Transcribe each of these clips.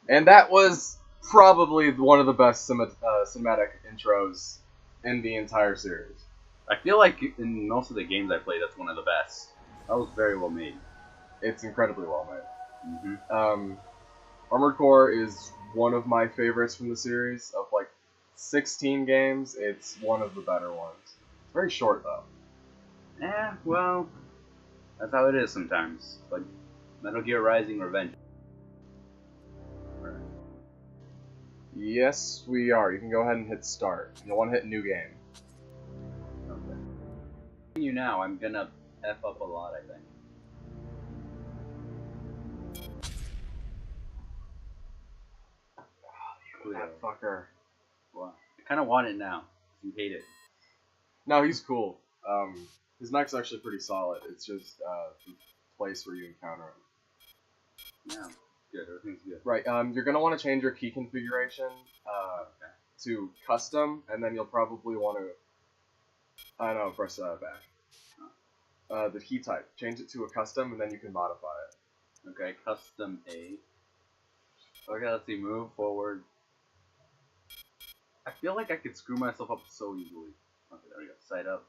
And that was probably one of the best cinematic intros in the entire series. I feel like in most of the games I played, that's one of the best. That was very well made. It's incredibly well made. Mm-hmm. Armored Core is one of my favorites from the series. Of like 16 games, it's one of the better ones. It's very short though. Yeah, well, that's how it is sometimes. Like Metal Gear Rising Revenge. Yes, we are. You can go ahead and hit start. You'll want to hit new game. Okay. You now, I'm gonna F up a lot, I think. That fucker. Well, I kind of want it now. You hate it. No, he's cool. His mech's actually pretty solid. It's just the place where you encounter him. Yeah, good. Everything's good. Right. You're gonna want to change your key configuration to custom, and then you'll probably want to. I don't know. Press back. The key type. Change it to a custom, and then you can modify it. Okay, custom A. Okay, let's see. Move forward. I feel like I could screw myself up so easily. Okay, there we go. Sight up.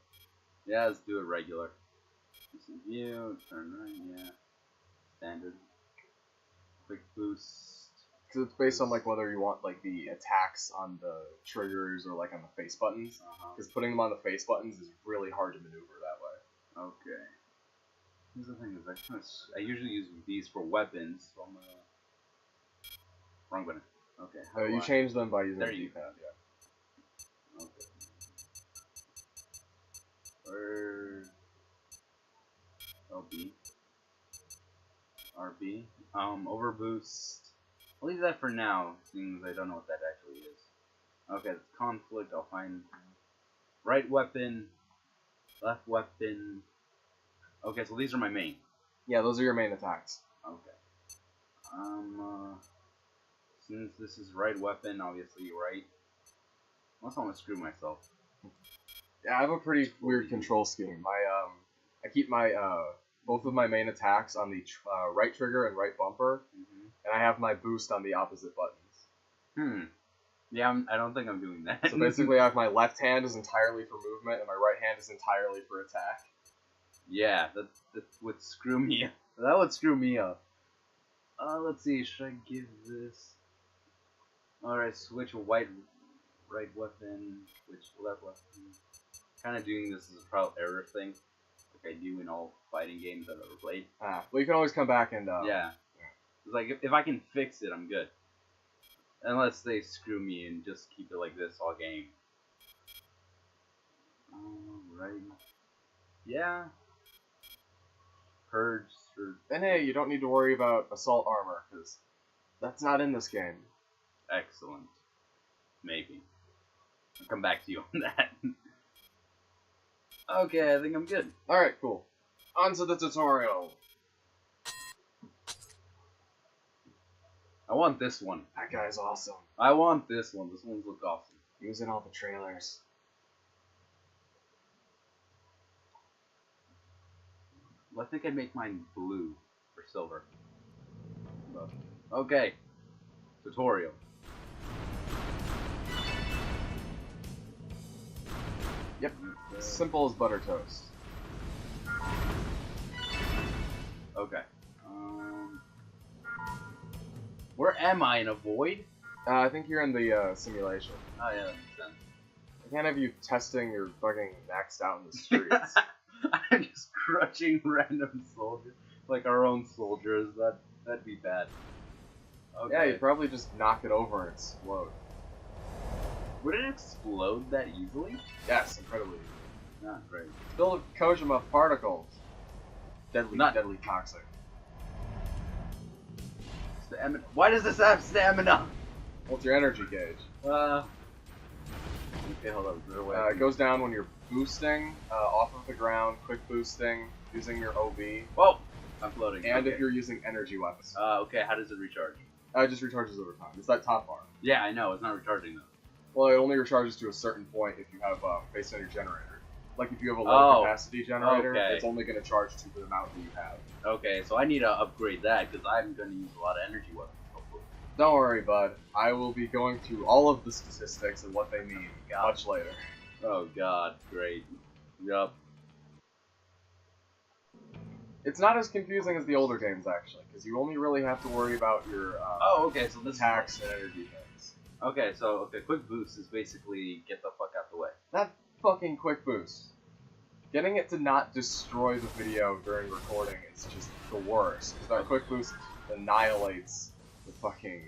Yeah, let's do it regular. View, turn right, yeah. Standard. Quick boost. Because it's based on like whether you want like the attacks on the triggers or like on the face buttons. Because putting them on the face buttons is really hard to maneuver that way. Okay. Here's the thing: is I usually use these for weapons. So I'm wrong button. Okay. You change them by using there the you D-pad. Yeah. Okay. Or LB. RB. Overboost. I'll leave that for now, seeing as I don't know what that actually is. Okay, it's conflict. I'll find right weapon, left weapon. Okay, so these are my main. Yeah, those are your main attacks. Okay. Since this is right weapon, obviously right. Unless I want to screw myself. Yeah, I have a pretty weird control scheme. I keep my both of my main attacks on the right trigger and right bumper, and I have my boost on the opposite buttons. Yeah, I don't think I'm doing that. So basically, I have my left hand is entirely for movement, and my right hand is entirely for attack. Yeah, that would screw me up. That would screw me up. Let's see, should I give this... Alright, switch right weapon, switch left weapon. Kind of doing this as a trial error thing, like I do in all fighting games I've ever played. Well, you can always come back and... yeah. It's like, if I can fix it, I'm good. Unless they screw me and just keep it like this all game. Right. Yeah. Purge. And hey, you don't need to worry about assault armor, because that's not in this game. Excellent. Maybe. I'll come back to you on that. Okay, I think I'm good. Alright, cool. On to the tutorial. I want this one. That guy's awesome. I want this one. This one's look awesome. Using all the trailers. Well, I think I'd make mine blue or silver. Okay. Tutorial. Yep. Simple as butter toast. Okay. Where am I? In a void? I think you're in the simulation. Oh yeah, that makes sense. I can't have you testing your fucking maxed out in the streets. I'm just crushing random soldiers, like our own soldiers. That'd be bad. Okay. Yeah, you'd probably just knock it over and explode. Would it explode that easily? Yes, incredibly. Not great. Filled with Kojima particles. Deadly, deadly toxic. Stamina. Why does this have stamina? What's your energy gauge? Okay, hold on. It goes down when you're boosting off of the ground, quick boosting, using your OB. Whoa! I'm floating. And okay. if you're using energy weapons. Okay, how does it recharge? It just recharges over time. It's that top bar. Yeah, I know. It's not recharging though. Well, it only recharges to a certain point if you have based on your generator. Like if you have a low capacity generator, it's only going to charge to the amount that you have. Okay, so I need to upgrade that because I'm going to use a lot of energy weapons. Hopefully. Don't worry, bud. I will be going through all of the statistics and what they mean much later. Oh god, great. Yup. It's not as confusing as the older games, actually, because you only really have to worry about your okay, so this attacks and energy things. Okay, quick boost is basically get the fuck out the way. That fucking quick boost. Getting it to not destroy the video during recording is just the worst. That quick boost annihilates the fucking...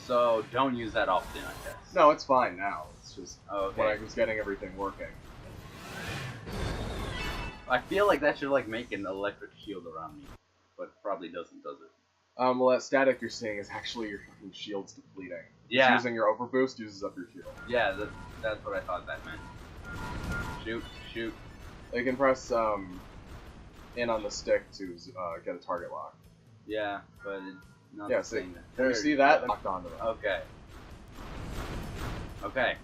So, don't use that often, I guess. No, it's fine now. It's just okay. when I was getting everything working. I feel like that should, like, make an electric shield around me. But probably doesn't, does it? Well, that static you're seeing is actually your fucking shield's depleting. Yeah. Just using your overboost uses up your shield. Yeah, that's what I thought that meant. Shoot, shoot. You can press in on the stick to get a target lock. Yeah, but it's not yeah, the same. Can you see that? Locked onto them. Okay. Okay.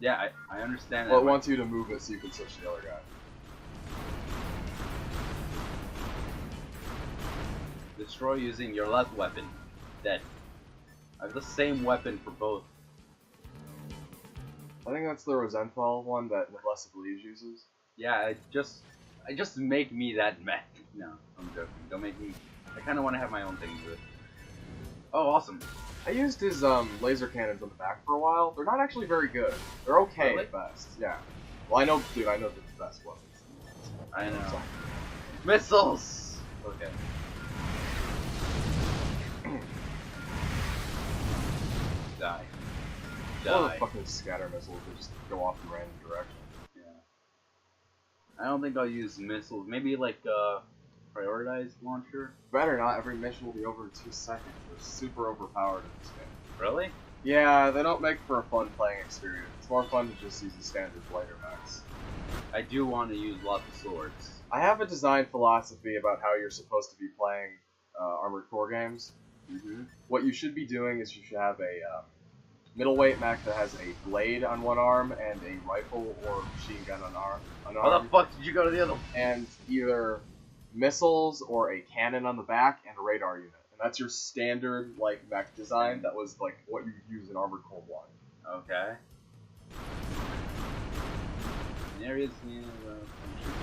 Yeah, I understand that. Well, it wants you to move it so you can switch to the other guy. Destroy using your left weapon. Dead. I have the same weapon for both. I think that's the Rosenthal one that Noblesse Oblige uses. Yeah, just make me that mech. No, I'm joking. Don't make me. I kind of want to have my own thing with it. Oh, awesome. I used his laser cannons on the back for a while. They're not actually very good. They're okay Really? at best. Yeah. Well, I know the best ones. I know. Missiles! Okay. Die. All the Die. fucking scatter missiles that just go off in random directions. Yeah. I don't think I'll use missiles. Maybe like prioritized launcher. Better not. Every mission will be over in 2 seconds. They're super overpowered in this game. Really? Yeah, they don't make for a fun playing experience. It's more fun to just use the standard blader mechs. I do want to use lots of swords. I have a design philosophy about how you're supposed to be playing Armored Core games. Mm-hmm. What you should be doing is you should have a middleweight mech that has a blade on one arm and a rifle or machine gun on arm. How the fuck did you go to the other one? And either missiles or a cannon on the back and a radar unit. And that's your standard like mech design. That was like what you would use in Armored Core 1. Okay. Areas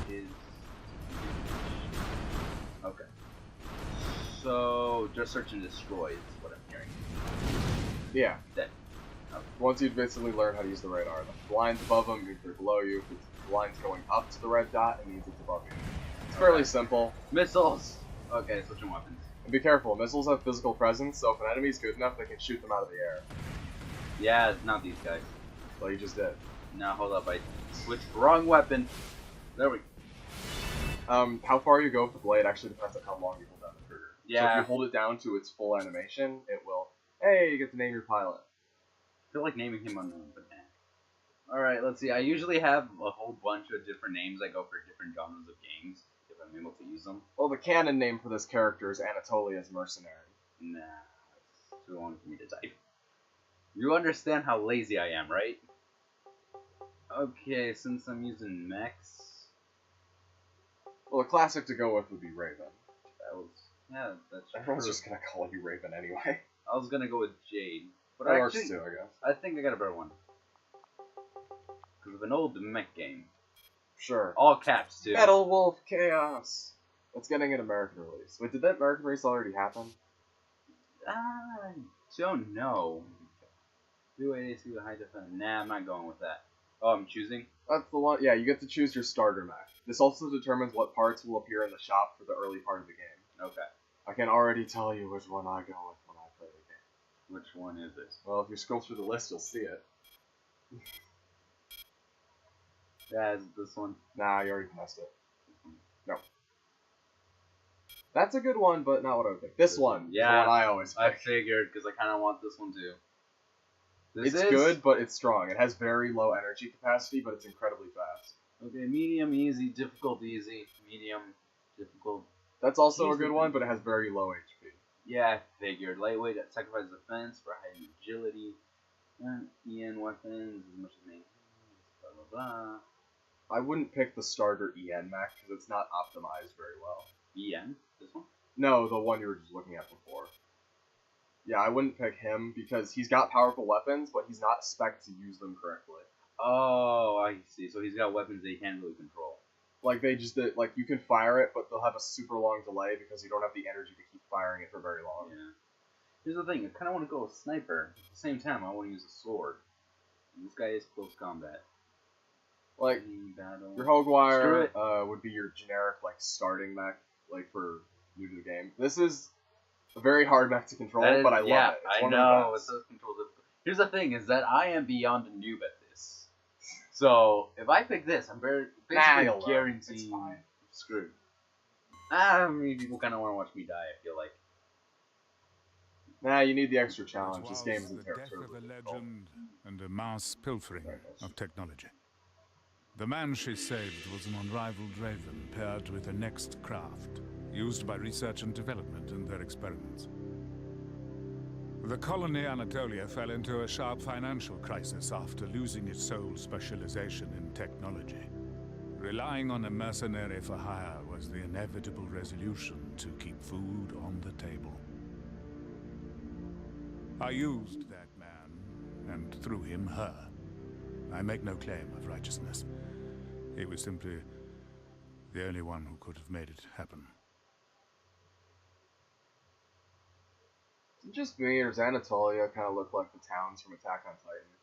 is okay. So just search and destroy is what I'm hearing. Yeah. Dead. Okay. Once you basically learn how to use the radar, the lines above them means they're below you. If the line's going up to the red dot, it means it's above you. It's fairly simple. Missiles! Okay, switching weapons. And be careful, missiles have physical presence, so if an enemy's good enough, they can shoot them out of the air. Yeah, not these guys. Well, you just did. Now hold up, I switched wrong weapon. There we go. How far you go with the blade actually depends on how long you hold down the trigger. Yeah. So if you hold it down to its full animation, it will, hey, you get to name your pilot. I feel like naming him unknown, but nah. Alright, let's see. I usually have a whole bunch of different names. I go for different genres of games, if I'm able to use them. Well, the canon name for this character is Anatolia's Mercenary. Nah, it's too long for me to type. You understand how lazy I am, right? Okay, since I'm using mechs... Well, the classic to go with would be Raven. That was... Yeah, that's Everyone's true. just gonna call you Raven anyway. I was gonna go with Jade. But That actually, works too, I guess. I think I got a better one. Because of an old mech game. Sure. All caps, too. Metal Wolf Chaos! It's getting an American release. Wait, did that American release already happen? I don't know. Do AC with high defense. Nah, I'm not going with that. Oh, I'm choosing? That's the one. Yeah, you get to choose your starter mech. This also determines what parts will appear in the shop for the early part of the game. Okay. I can already tell you which one I go with when I play the game. Which one is this? Well, if you scroll through the list, you'll see it. Yeah, is it this one? Nah, you already passed it. No. That's a good one, but not what I would pick. This one. Yeah. Is the one I always pick. I figured, because I kind of want this one too. It's good, but it's strong. It has very low energy capacity, but it's incredibly fast. Okay, medium, easy, difficult, easy, medium, difficult. That's also a Easy. good one, but it has very low HP. Yeah, I figured. Lightweight that sacrifices defense for high agility. EN weapons, as much as me. Blah, blah, blah. I wouldn't pick the starter EN mech because it's not optimized very well. EN? This one? No, the one you were just looking at before. Yeah, I wouldn't pick him because he's got powerful weapons, but he's not spec'd to use them correctly. Oh, I see. So he's got weapons that he can't really control. Like, like, you can fire it, but they'll have a super long delay because you don't have the energy to keep firing it for very long. Yeah. Here's the thing, I kind of want to go with sniper. At the same time, I want to use a sword. And this guy is close combat. Like, battle. your Hogwire would be your generic, like, starting mech, like, for new to the game. This is a very hard mech to control, but I love it. It's one of the best. Here's the thing, is that I am beyond a noob at this. So, if I pick this, I'm basically guaranteed screwed. I mean, people kind of want to watch me die, I feel like. Nah, you need the extra challenge. This game isn't terrible. Death of a legend and a mass pilfering of technology. The man she saved was an unrivaled raven paired with her next craft, used by research and development in their experiments. The colony Anatolia fell into a sharp financial crisis after losing its sole specialization in technology. Relying on a mercenary for hire was the inevitable resolution to keep food on the table. I used that man, and through him, her. I make no claim of righteousness. He was simply the only one who could have made it happen. Is it just me, or does Anatolia kind of look like the towns from Attack on Titan?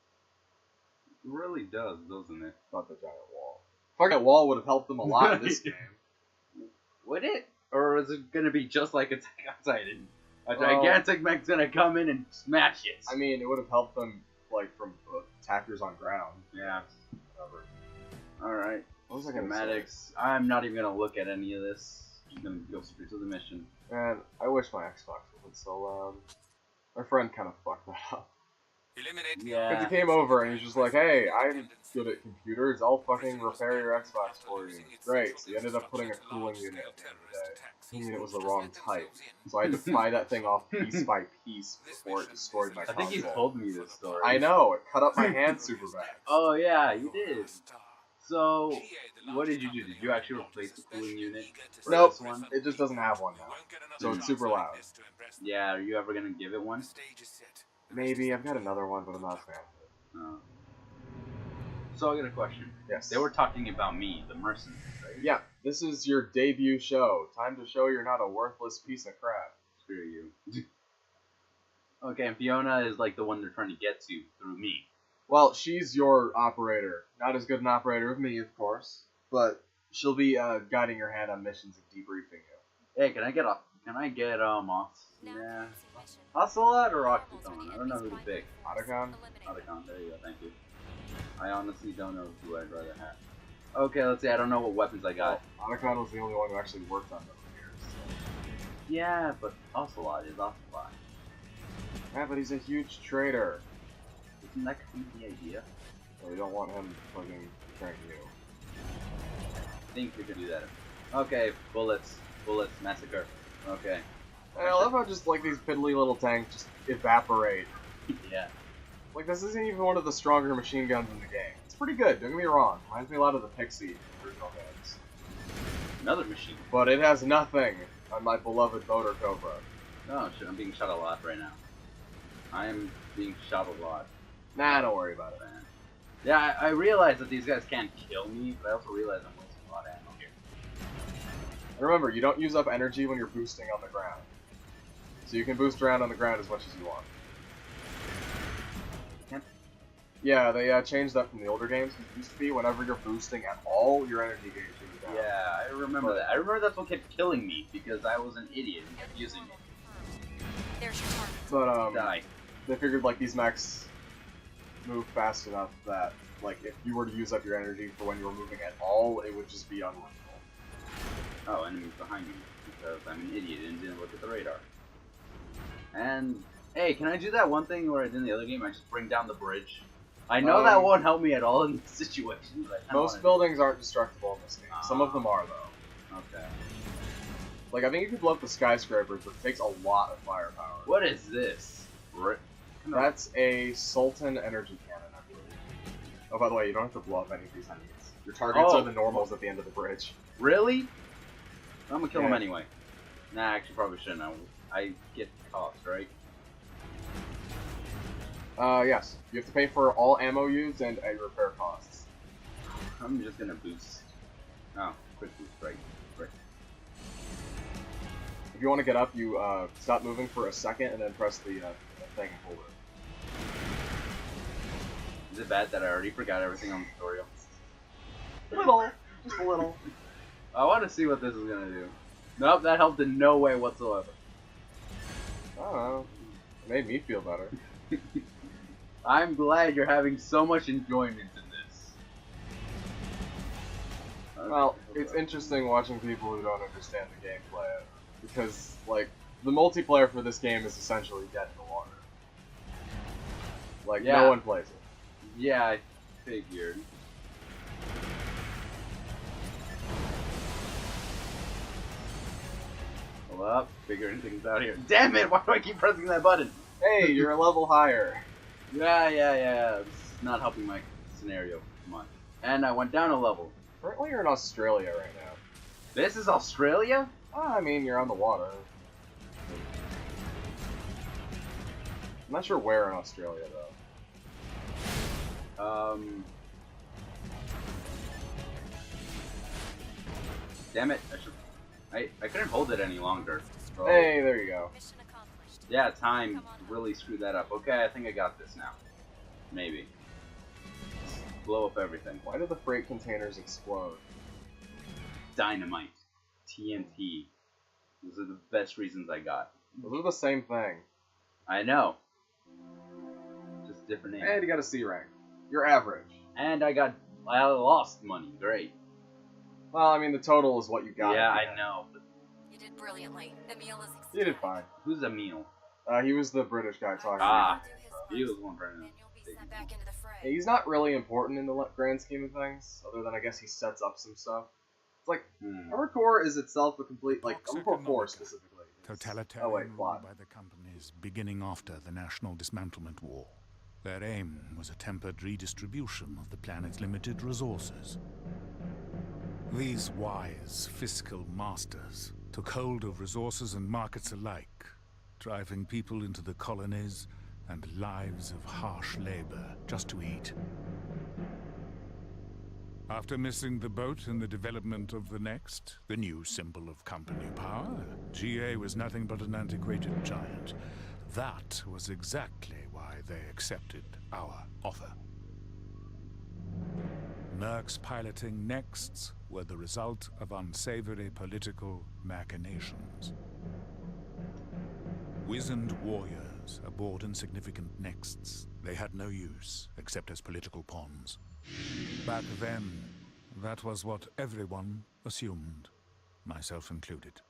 It really does, doesn't it? Not the giant wall. Fucking wall would have helped them a lot in this game. Would it? Or is it gonna be just like Attack on Titan? A gigantic mech's gonna come in and smash it. I mean, it would have helped them, like, from attackers on ground. Yeah. Whatever. Alright. What was I gonna Schematics. I'm not even gonna look at any of this. I'm gonna go straight to the mission. Man, I wish my Xbox wasn't so loud. My friend kind of fucked that up. Yeah. Because he came over and he's just like, hey, I'm good at computers, I'll fucking repair your Xbox for you. Great, so he ended up putting a cooling unit at the end of the day. Thinking it was the wrong type. So I had to fly that thing off piece by piece before it destroyed my console. I think you told me this story. I know, it cut up my hand super bad. Oh yeah, you did. So, what did you do? Did you actually replace the cooling unit for this one? It just doesn't have one now. So it's super loud. Yeah, are you ever gonna give it one? Maybe, I've got another one, but I'm not a fan of it. No. So I got a question. Yes. They were talking about me, the mercenary, right? Yeah, this is your debut show. Time to show you're not a worthless piece of crap. Screw you. Okay, and Fiona is like the one they're trying to get to through me. Well, she's your operator. Not as good an operator as me, of course, but she'll be guiding your hand on missions and debriefing you. Hey, can I get off? Yeah. Ocelot or Octagon? I don't know who to pick. Otacon? Otacon, there you go, thank you. I honestly don't know who I'd rather have. Okay, let's see, I don't know what weapons I got. Otacon was the only one who actually worked on them here. So. Yeah, but Ocelot is Ocelot. Yeah, but he's a huge traitor. Isn't that kind of the idea? So you don't want him fucking betraying you. I think we could do that. Okay, bullets, massacre. Okay. And I love how just like these piddly little tanks just evaporate. Yeah. Like this isn't even one of the stronger machine guns in the game. It's pretty good, don't get me wrong. Reminds me a lot of the Pixie original games. Another machine. But it has nothing on my beloved Motor Cobra. Oh shit, I'm being shot a lot right now. I am being shot a lot. Nah, don't worry about it. Man. Yeah, I realize that these guys can't kill me, but I also realize I'm wasting a lot of ammo here. And remember, you don't use up energy when you're boosting on the ground. So you can boost around on the ground as much as you want. Can't. Yeah, they changed that from the older games. It used to be whenever you're boosting at all, your energy gauge goes down. Yeah, I remember that. I remember that's what kept killing me, because I was an idiot and kept using it. There's your target. But, Die. they figured, like, these mechs move fast enough that, like, if you were to use up your energy for when you were moving at all, it would just be unworkable. Oh, enemies behind me, because I'm an idiot and didn't look at the radar. And, hey, can I do that one thing where I did in the other game? I just bring down the bridge. I know that won't help me at all in this situation. But most buildings aren't destructible in this game. Some of them are, though. Okay. Like, I think you can blow up the skyscrapers, but it takes a lot of firepower. What is this? That's a Sultan energy cannon, I believe. Oh, by the way, you don't have to blow up any of these enemies. Your targets are the normals at the end of the bridge. Really? I'm gonna kill him anyway. Nah, actually, probably shouldn't. I get cost, right? Yes. You have to pay for all ammo used and a repair costs. I'm just gonna boost. Oh, quick boost, right? Right. If you want to get up, you stop moving for a second and then press the thing and hold it. Is it bad that I already forgot everything on the tutorial? Little, just a little. I want to see what this is gonna do. Nope, that helped in no way whatsoever. I don't know. It made me feel better. I'm glad you're having so much enjoyment in this. Well, it's interesting watching people who don't understand the gameplay, because, like, the multiplayer for this game is essentially dead in the water. Like, Yeah. no one plays it. Yeah, I figured. Hold up, figuring things out here. Damn it! Why do I keep pressing that button? Hey, you're a level higher. Yeah. This is not helping my scenario much. And I went down a level. Currently, you're in Australia right now. This is Australia? I mean, you're on the water. I'm not sure where in Australia, though. Damn it! I couldn't hold it any longer. So. Hey, there you go. Mission accomplished. Yeah, time really screwed that up. Okay, I think I got this now. Maybe. Blow up everything. Why do the freight containers explode? Dynamite. TNT. Those are the best reasons I got. Those are the same thing. I know. Just different names. And you got a C rank. You're average. And I lost money. Great. Well, I mean, the total is what you got. Yeah, I know. But You did brilliantly. Emil is ecstatic. You did fine. who's Emil? He was the British guy talking. Ah. Do his He was best, one trying to and you'll be take sent back into the fray. Yeah, he's not really important in the grand scheme of things, other than I guess he sets up some stuff. It's like, Armored Core is itself a complete, like, Armored Core 4 specifically. Totalitarian Oh wait, rule plot. by the companies beginning after the National Dismantlement War. Their aim was a tempered redistribution of the planet's limited resources. These wise fiscal masters took hold of resources and markets alike, driving people into the colonies and lives of harsh labor just to eat. After missing the boat in the development of the next, the new symbol of company power, GA was nothing but an antiquated giant. That was exactly why they accepted our offer. Mercs piloting Nexts were the result of unsavory political machinations. Wizened warriors aboard insignificant Nexts, they had no use except as political pawns. Back then, that was what everyone assumed, myself included.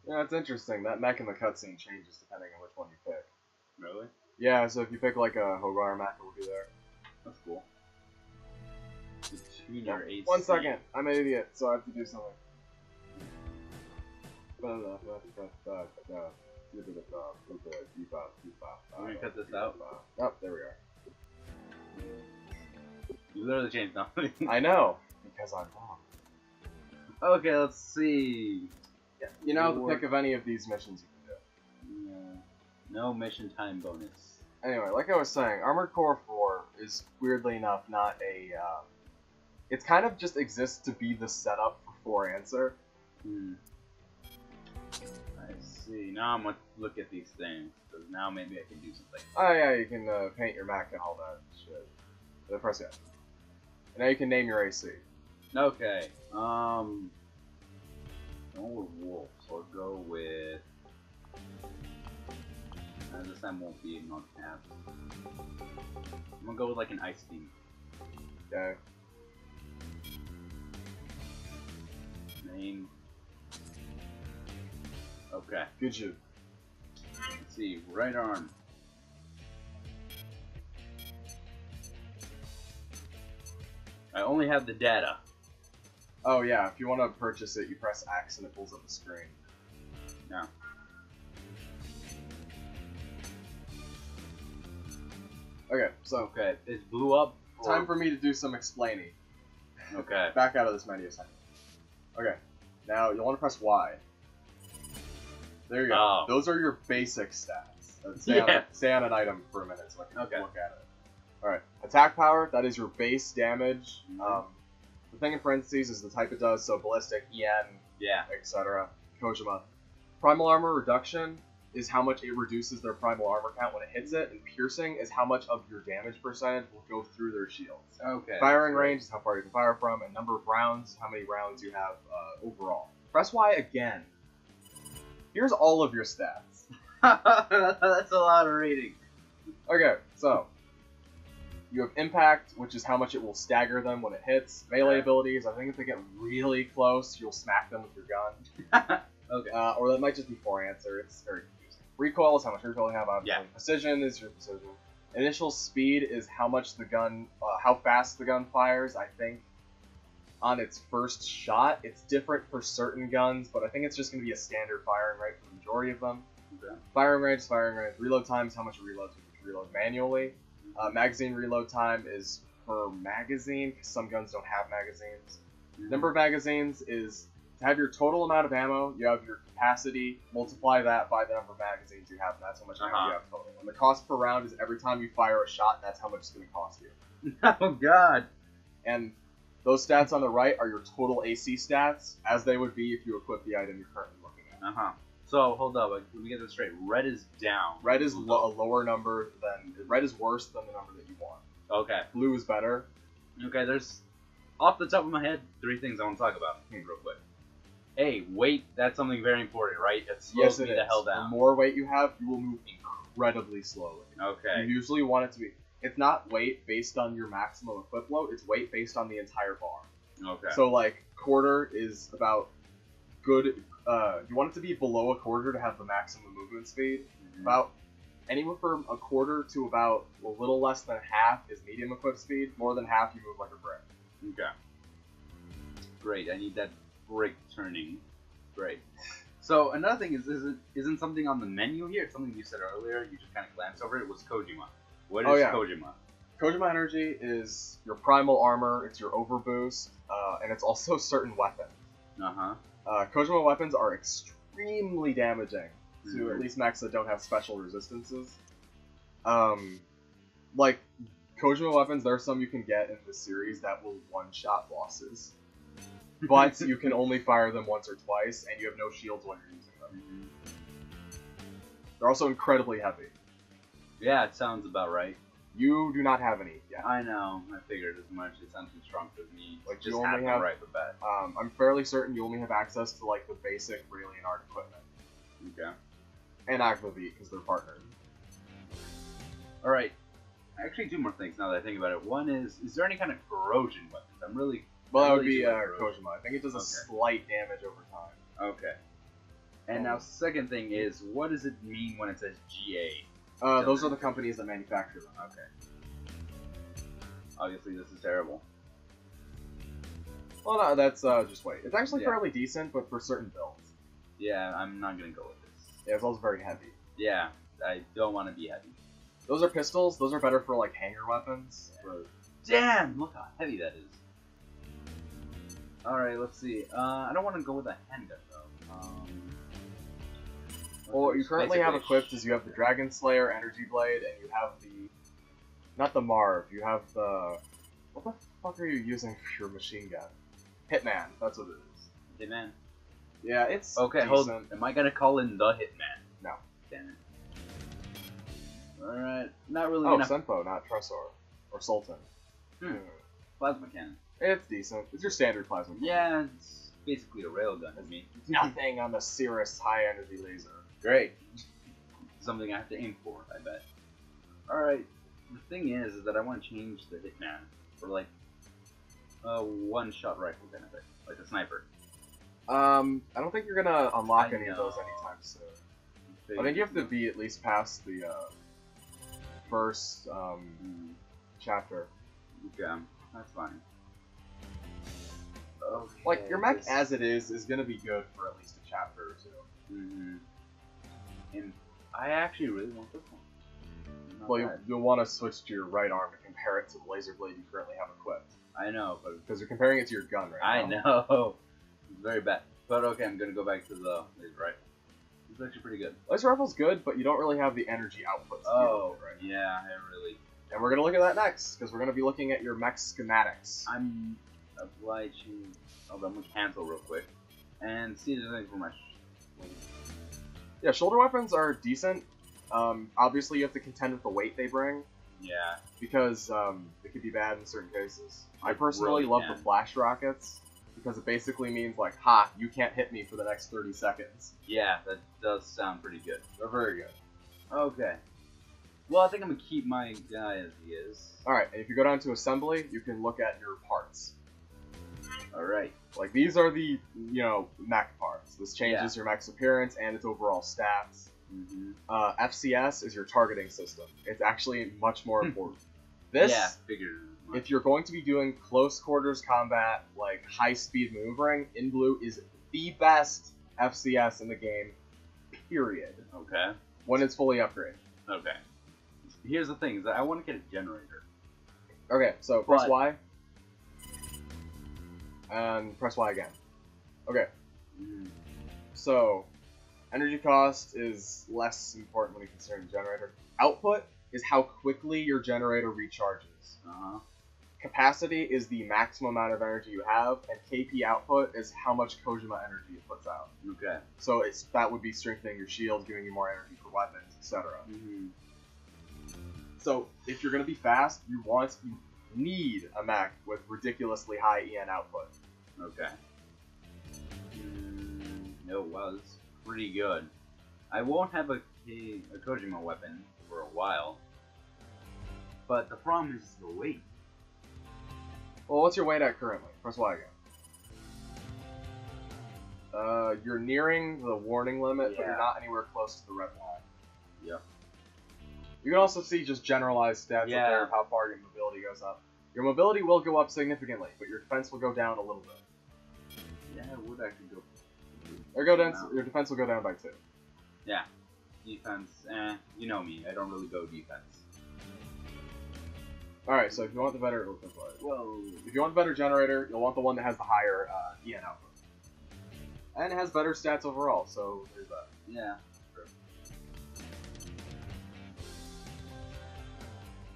Yeah, it's interesting. That mech in the cutscene changes depending on which one you pick. Really? Yeah, so if you pick like a Hogar mech, it will be there. That's cool. Junior AC. 1 second, I'm an idiot, so I have to do something. We're gonna cut this out? Oh, there we are. You literally changed nothing. I know, because I'm wrong. Okay, let's see. Yeah, you know the pick of any of these missions you can do. Yeah. No mission time bonus. Anyway, like I was saying, Armored Core 4 is, weirdly enough, not a, it kind of just exists to be the setup for 4 Answer. I see. Now I'm gonna look at these things, because now maybe I can do something. Oh yeah, you can paint your mech and all that shit. Press it. And now you can name your AC. Okay. Go with wolves, or go with... this time won't be in all caps. I'm gonna go with like an ice team. Okay. Name. Okay. Good shit. Let's see. Right arm. I only have the data. Oh yeah, if you want to purchase it, you press X and it pulls up the screen. No. Okay, so Okay, it blew up. time for me to do some explaining. Okay. Back out of this menu a second. Okay. Now you'll want to press Y. There you go. Oh. Those are your basic stats. Stay on an item for a minute so I can look at it. Alright. Attack power, that is your base damage. The thing in parentheses is the type it does, so ballistic, EN, etc. Kojima. Primal armor reduction is how much it reduces their primal armor count when it hits it, and piercing is how much of your damage percentage will go through their shields. Okay. Firing range is how far you can fire from, and number of rounds, how many rounds you have overall. Press Y again. Here's all of your stats. That's a lot of reading. Okay, so you have impact, which is how much it will stagger them when it hits. Melee abilities, I think if they get really close, you'll smack them with your gun. Okay. Or that might just be 4 answer. It's very confusing. Recoil is how much recoil you have, obviously. Yeah. Precision is your precision. Initial speed is how much the gun, how fast the gun fires, I think, on its first shot. It's different for certain guns, but I think it's just going to be a standard firing rate for the majority of them. Okay. Firing range is firing range. Reload time is how much it reloads when you reload manually. Magazine reload time is per magazine, because some guns don't have magazines. Number of magazines is to have your total amount of ammo, you have your capacity, multiply that by the number of magazines you have, and that's how much ammo you have total. And the cost per round is every time you fire a shot, that's how much it's going to cost you. Oh god. And those stats on the right are your total AC stats, as they would be if you equip the item you're currently looking at. So, hold up, let me get this straight. Red is down. Red is a lower number red is worse than the number that you want. Okay. Blue is better. Okay, there's, off the top of my head, 3 things I want to talk about real quick. Hey, weight, that's something very important, right? It slows me the hell down. The more weight you have, you will move incredibly slowly. Okay. You usually want it to be, it's not weight based on your maximum equip load, it's weight based on the entire bar. Okay. So, like, quarter is about good, you want it to be below a quarter to have the maximum movement speed. About anywhere from a quarter to about a little less than half is medium equip speed. More than half, you move like a brick. Okay. Great, I need that brick turning. Great. So, another thing is, isn't something on the menu here? It's something you said earlier, you just kind of glanced over it, was Kojima. What is Kojima? Kojima Energy is your primal armor, it's your overboost, and it's also certain weapons. Kojima weapons are extremely damaging to at least mechs that don't have special resistances. Like, Kojima weapons, there are some you can get in this series that will one-shot bosses. But you can only fire them once or twice, and you have no shields when you're using them. They're also incredibly heavy. Yeah, it sounds about right. You do not have any yet. I know, I figured as much. It sounds too strong for me. Like, just you only have, right with that. I'm fairly certain you only have access to, like, the basic Brilliant Art equipment. Okay. And Aquavit, because they're partnered. Alright. Actually, 2 more things now that I think about it. One is there any kind of corrosion weapons? I'm really... Well, that would be Kojima. I think it does a slight damage over time. Okay. And now, second thing is, what does it mean when it says GA? Those are the companies that manufacture them. Okay. Obviously, this is terrible. Well, no, that's just wait. It's actually fairly decent, but for certain builds. Yeah, I'm not gonna go with this. Yeah, it's also very heavy. Yeah, I don't want to be heavy. Those are pistols. Those are better for, like, hanger weapons. Damn! Look how heavy that is. Alright, let's see. I don't want to go with a handgun, though. Well, what you currently have equipped is you have the Dragon Slayer Energy Blade, and you have the... Not the Marv, you have the... What the fuck are you using for your machine gun? Hitman, that's what it is. Hitman? Yeah, it's okay, decent. hold on. Am I gonna call in the Hitman? No. Damn it. Alright, not really Oh, Senpo, not Tresor. Or Sultan. Plasma cannon. It's decent. It's your standard plasma cannon. Yeah, it's basically a railgun to me. Nothing on the Cirrus high energy laser. Great. Something I have to aim for, I bet. Alright, the thing is that I want to change the Hitman for, like, a one-shot rifle kind of thing. Like a sniper. I don't think you're gonna unlock any of those anytime soon. I think you have to be at least past the, first, chapter. Okay, that's fine. Okay, like, your mech as it is gonna be good for at least a chapter or two. And I actually really want this one. not Well, bad. you'll want to switch to your right arm to compare it to the laser blade you currently have equipped. I know, but Because you're comparing it to your gun right I now. know. It's very bad. But okay, I'm gonna go back to the laser rifle. It's actually pretty good. Laser rifle's good, but you don't really have the energy output to deal Oh, with it right now. yeah, I really. And we're going to look at that next, because we're going to be looking at your mech schematics. I'm obliged to. Oh, I'm gonna cancel real quick and see the thing for my. Yeah, shoulder weapons are decent. Obviously, you have to contend with the weight they bring, Yeah. because it could be bad in certain cases. I It personally really love can. the flash rockets, because it basically means, like, ha, you can't hit me for the next 30 seconds. Yeah, that does sound pretty good. They're very good. Okay. Well, I think I'm gonna keep my guy as he is. Alright, and if you go down to assembly, you can look at your parts. Alright. Like, these are the, mech parts. This changes your mech's appearance and its overall stats. Mm-hmm. FCS is your targeting system. It's actually much more important. This, Yeah, figured. if you're going to be doing close quarters combat, like high-speed maneuvering, In Blue is the best FCS in the game, period, Okay. when it's fully upgraded. Okay. Here's the thing: is that I want to get a generator. Okay, so press But- Y. And press Y again. Okay, Mm. so energy cost is less important when you consider the generator. Output is how quickly your generator recharges. Uh-huh. Capacity is the maximum amount of energy you have, and KP output is how much Kojima energy it puts out. Okay. So that would be strengthening your shield, giving you more energy for weapons, etc. Mm-hmm. So if you're going to be fast, you need a mech with ridiculously high EN output. Okay. No, wow, this is pretty good. I won't have a Kojima weapon for a while, but the problem is the weight. Well, what's your weight at currently? Press Y again. You're nearing the warning limit, but Yeah. you're not anywhere close to the red line. Yep. You can also see just generalized stats up there of how far your mobility goes up. Your mobility will go up significantly, but your defense will go down a little bit. Yeah, it would actually go. Your defense will go down by 2. Yeah. Defense, you know me, I don't really go defense. Alright, so if you want the better... Whoa. If you want the better generator, you'll want the one that has the higher EN output. And it has better stats overall, so there's that. Yeah.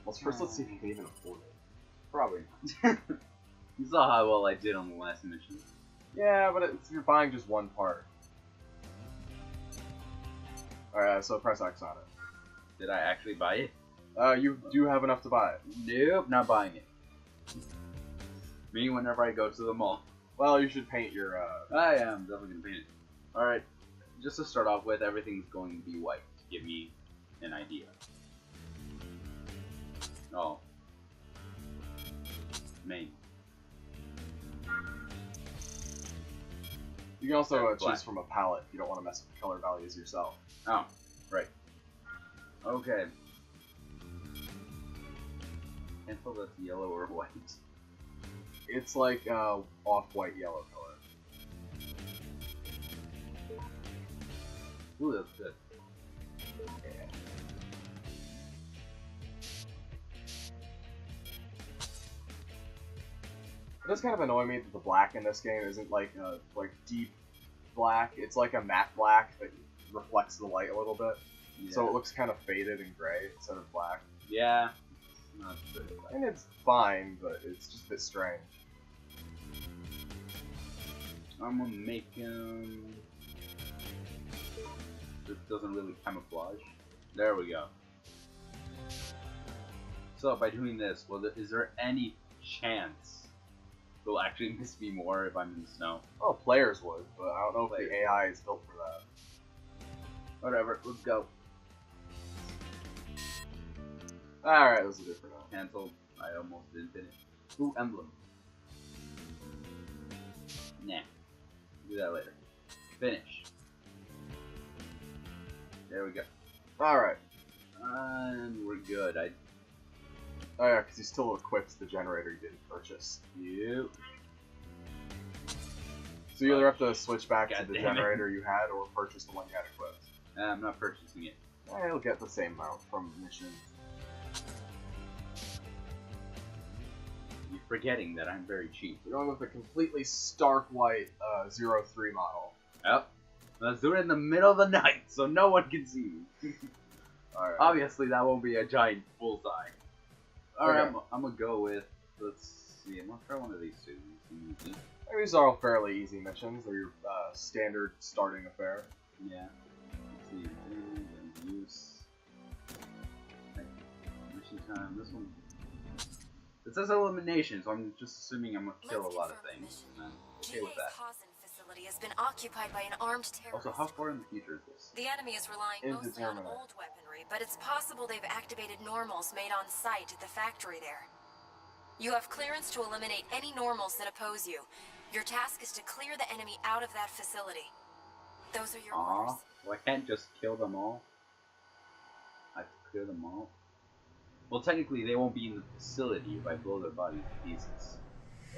Well, first let's see if you can even afford it. Probably not. You saw how well I did on the last mission. Yeah, but you're buying just one part. Alright, so press X on it. Did I actually buy it? You do have enough to buy it. Nope, not buying it. Me whenever I go to the mall. Well, you should paint your, I am definitely gonna paint it. Alright, just to start off with, everything's going to be white to give me an idea. Oh. Main. You can also That's black. choose from a palette if you don't want to mess with the color values yourself. Oh, right. Okay. Can't tell if that's yellow or white. It's like off-white yellow color. Ooh, that's good. It does kind of annoy me that the black in this game isn't like deep black. It's like a matte black that reflects the light a little bit, so it looks kind of faded and gray instead of black. Yeah. It's not good. And it's fine, but it's just a bit strange. I'm gonna make this doesn't really camouflage. There we go. So by doing this, is there any chance they'll actually miss me more if I'm in the snow? Oh, players would, but I don't know if Players. the AI is built for that. Whatever, let's go. Alright, this is different now. Cancel. I almost didn't finish. Ooh, emblem. Nah. Do that later. Finish. There we go. Alright. And we're good. Oh yeah, because he still equips the generator you didn't purchase. Yep. So you either have to switch back to God the damn it. generator you had, or purchase the one you had equipped. I'm not purchasing it. You'll get the same amount from missions. forgetting that I'm very cheap. We're going with a completely stark white 03 model. Yep. Let's do it in the middle of the night so no one can see me. Alright. Obviously, that won't be a giant bullseye. Alright, Okay. I'm gonna go with. Let's see. I'm gonna try one of these two. Easy. These are all fairly easy missions. They're your standard starting affair. Yeah. Let's see. And use. Okay. Mission time. This one. It says elimination, so I'm just assuming I'm gonna kill a lot of things. And I'm okay with that. Facility has been occupied by an armed terrorist. Also, how far in the future is this? The enemy is relying mostly on Indeterminate. old weaponry, but it's possible they've activated normals made on site at the factory there. You have clearance to eliminate any normals that oppose you. Your task is to clear the enemy out of that facility. Those are your orders. Well, I can't just kill them all. I have to clear them all. Well, technically, they won't be in the facility if I blow their bodies to pieces.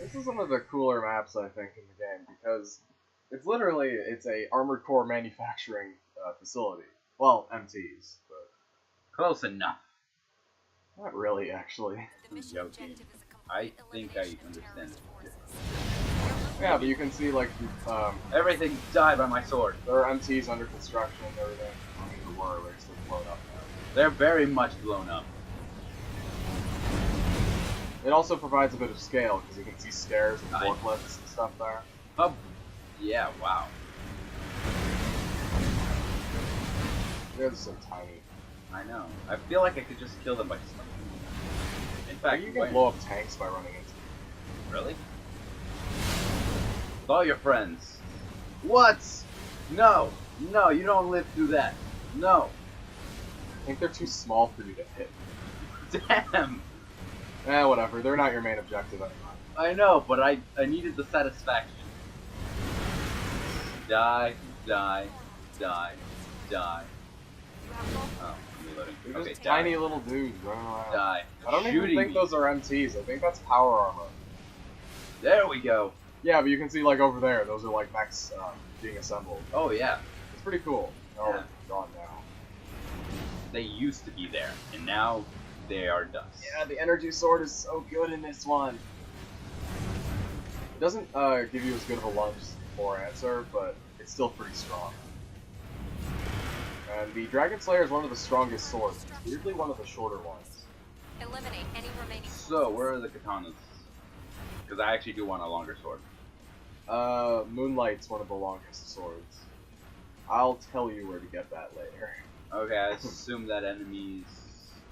This is one of the cooler maps, I think, in the game, because it's literally, it's a Armored Core manufacturing facility. Well, MTs, but Close enough. not really, actually. The mission Joking. objective is a I complete think I elimination of understand terrorist it. forces. Yeah, but you can see, like, Everything died by my sword. there are MTs under construction and everything. I mean, there were, they're still blown up now. They're very much blown up. It also provides a bit of scale, because you can see stairs and I- forklifts and stuff there. Oh, yeah, wow. They're just so tiny. I know. I feel like I could just kill them by sniping. In fact, You can wait, blow up tanks by running into them. really? With all your friends. What? No, no, you don't live through that. No. I think they're too small for you to hit. Damn. Whatever, they're not your main objective anymore. I know, but I needed the satisfaction. Die, die, die, die. Oh, I'm reloading. They're Okay, just die. tiny little dudes running around. Die. I don't even Shooting think me. those are MTs. I think that's power armor. There we go. Yeah, but you can see, like, over there, those are, like, mechs being assembled. Oh yeah, It's pretty cool. Oh, Yeah. gone now. they used to be there, and now they are dust. Yeah, the energy sword is so good in this one. It doesn't give you as good of a lunge for answer, but it's still pretty strong. And the Dragon Slayer is one of the strongest swords. It's weirdly one of the shorter ones. Eliminate any remaining So where are the katanas? Because I actually do want a longer sword. Moonlight's one of the longest swords. I'll tell you where to get that later. Okay, I assume that enemies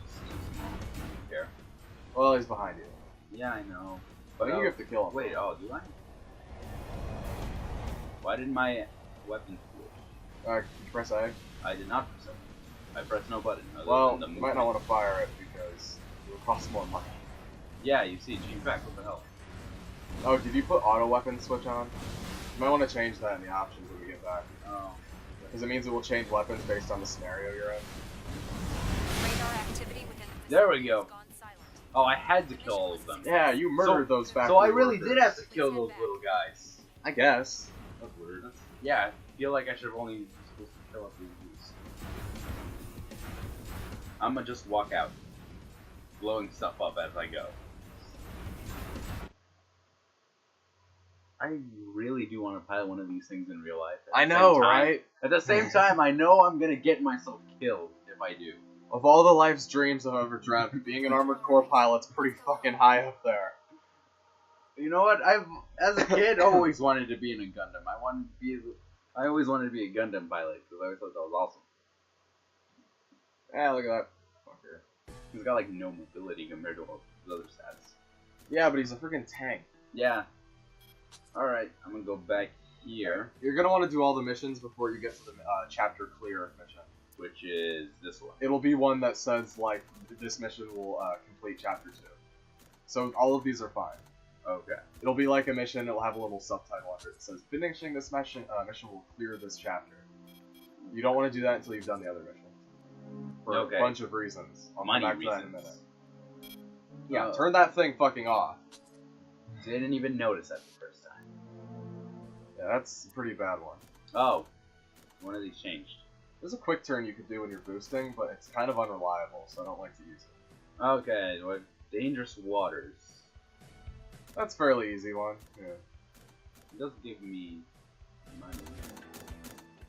just too small. I don't care. Well, he's behind you. Yeah, I know. I think you have to kill him. Wait, oh, do I? Why did my weapon switch? Press A. I did not press it. I pressed no button. Other Well, than the you might not want to fire it because it will cost more money. Yeah, you see, G-Pack, what the hell? Oh, did you put auto weapon switch on? You might want to change that in the options when we get back. Oh. Because it means it will change weapons based on the scenario you're in. radar activity within the There we facility go. has gone silent. Oh, I had to kill all of them. Yeah, you murdered those factory So I really workers. did have to kill those little guys. I guess. That's weird. Yeah, I feel like I should have only supposed to kill a few of these. I'm gonna just walk out, blowing stuff up as I go. I really do want to pilot one of these things in real life. I know, right? At the same time, I know I'm gonna get myself killed if I do. Of all the life's dreams I've ever dreamt, being an Armored Core pilot's pretty fucking high up there. You know what? I've, as a kid, always wanted to be in a Gundam. I always wanted to be a Gundam pilot because I always thought that was awesome. Yeah, look at that fucker. He's got like no mobility compared to all his other stats. Yeah, but he's a freaking tank. Yeah. Alright, I'm gonna go back here, You're gonna want to do all the missions before you get to the chapter clear mission. which is this one. It'll be one that says, like, this mission will complete chapter 2. So all of these are fine. Okay. It'll be like a mission, it'll have a little subtitle under it that says, finishing this mission will clear this chapter. You don't want to do that until you've done the other missions. For Okay. a bunch of reasons. I'll Money come back to that in a reasons. minute. Yeah, turn that thing fucking off. Didn't even notice that the first time. Yeah, that's a pretty bad one. Oh. One of these changed. There's a quick turn you could do when you're boosting, but it's kind of unreliable, so I don't like to use it. Okay, what dangerous waters. That's a fairly easy one. Yeah. It does give me money.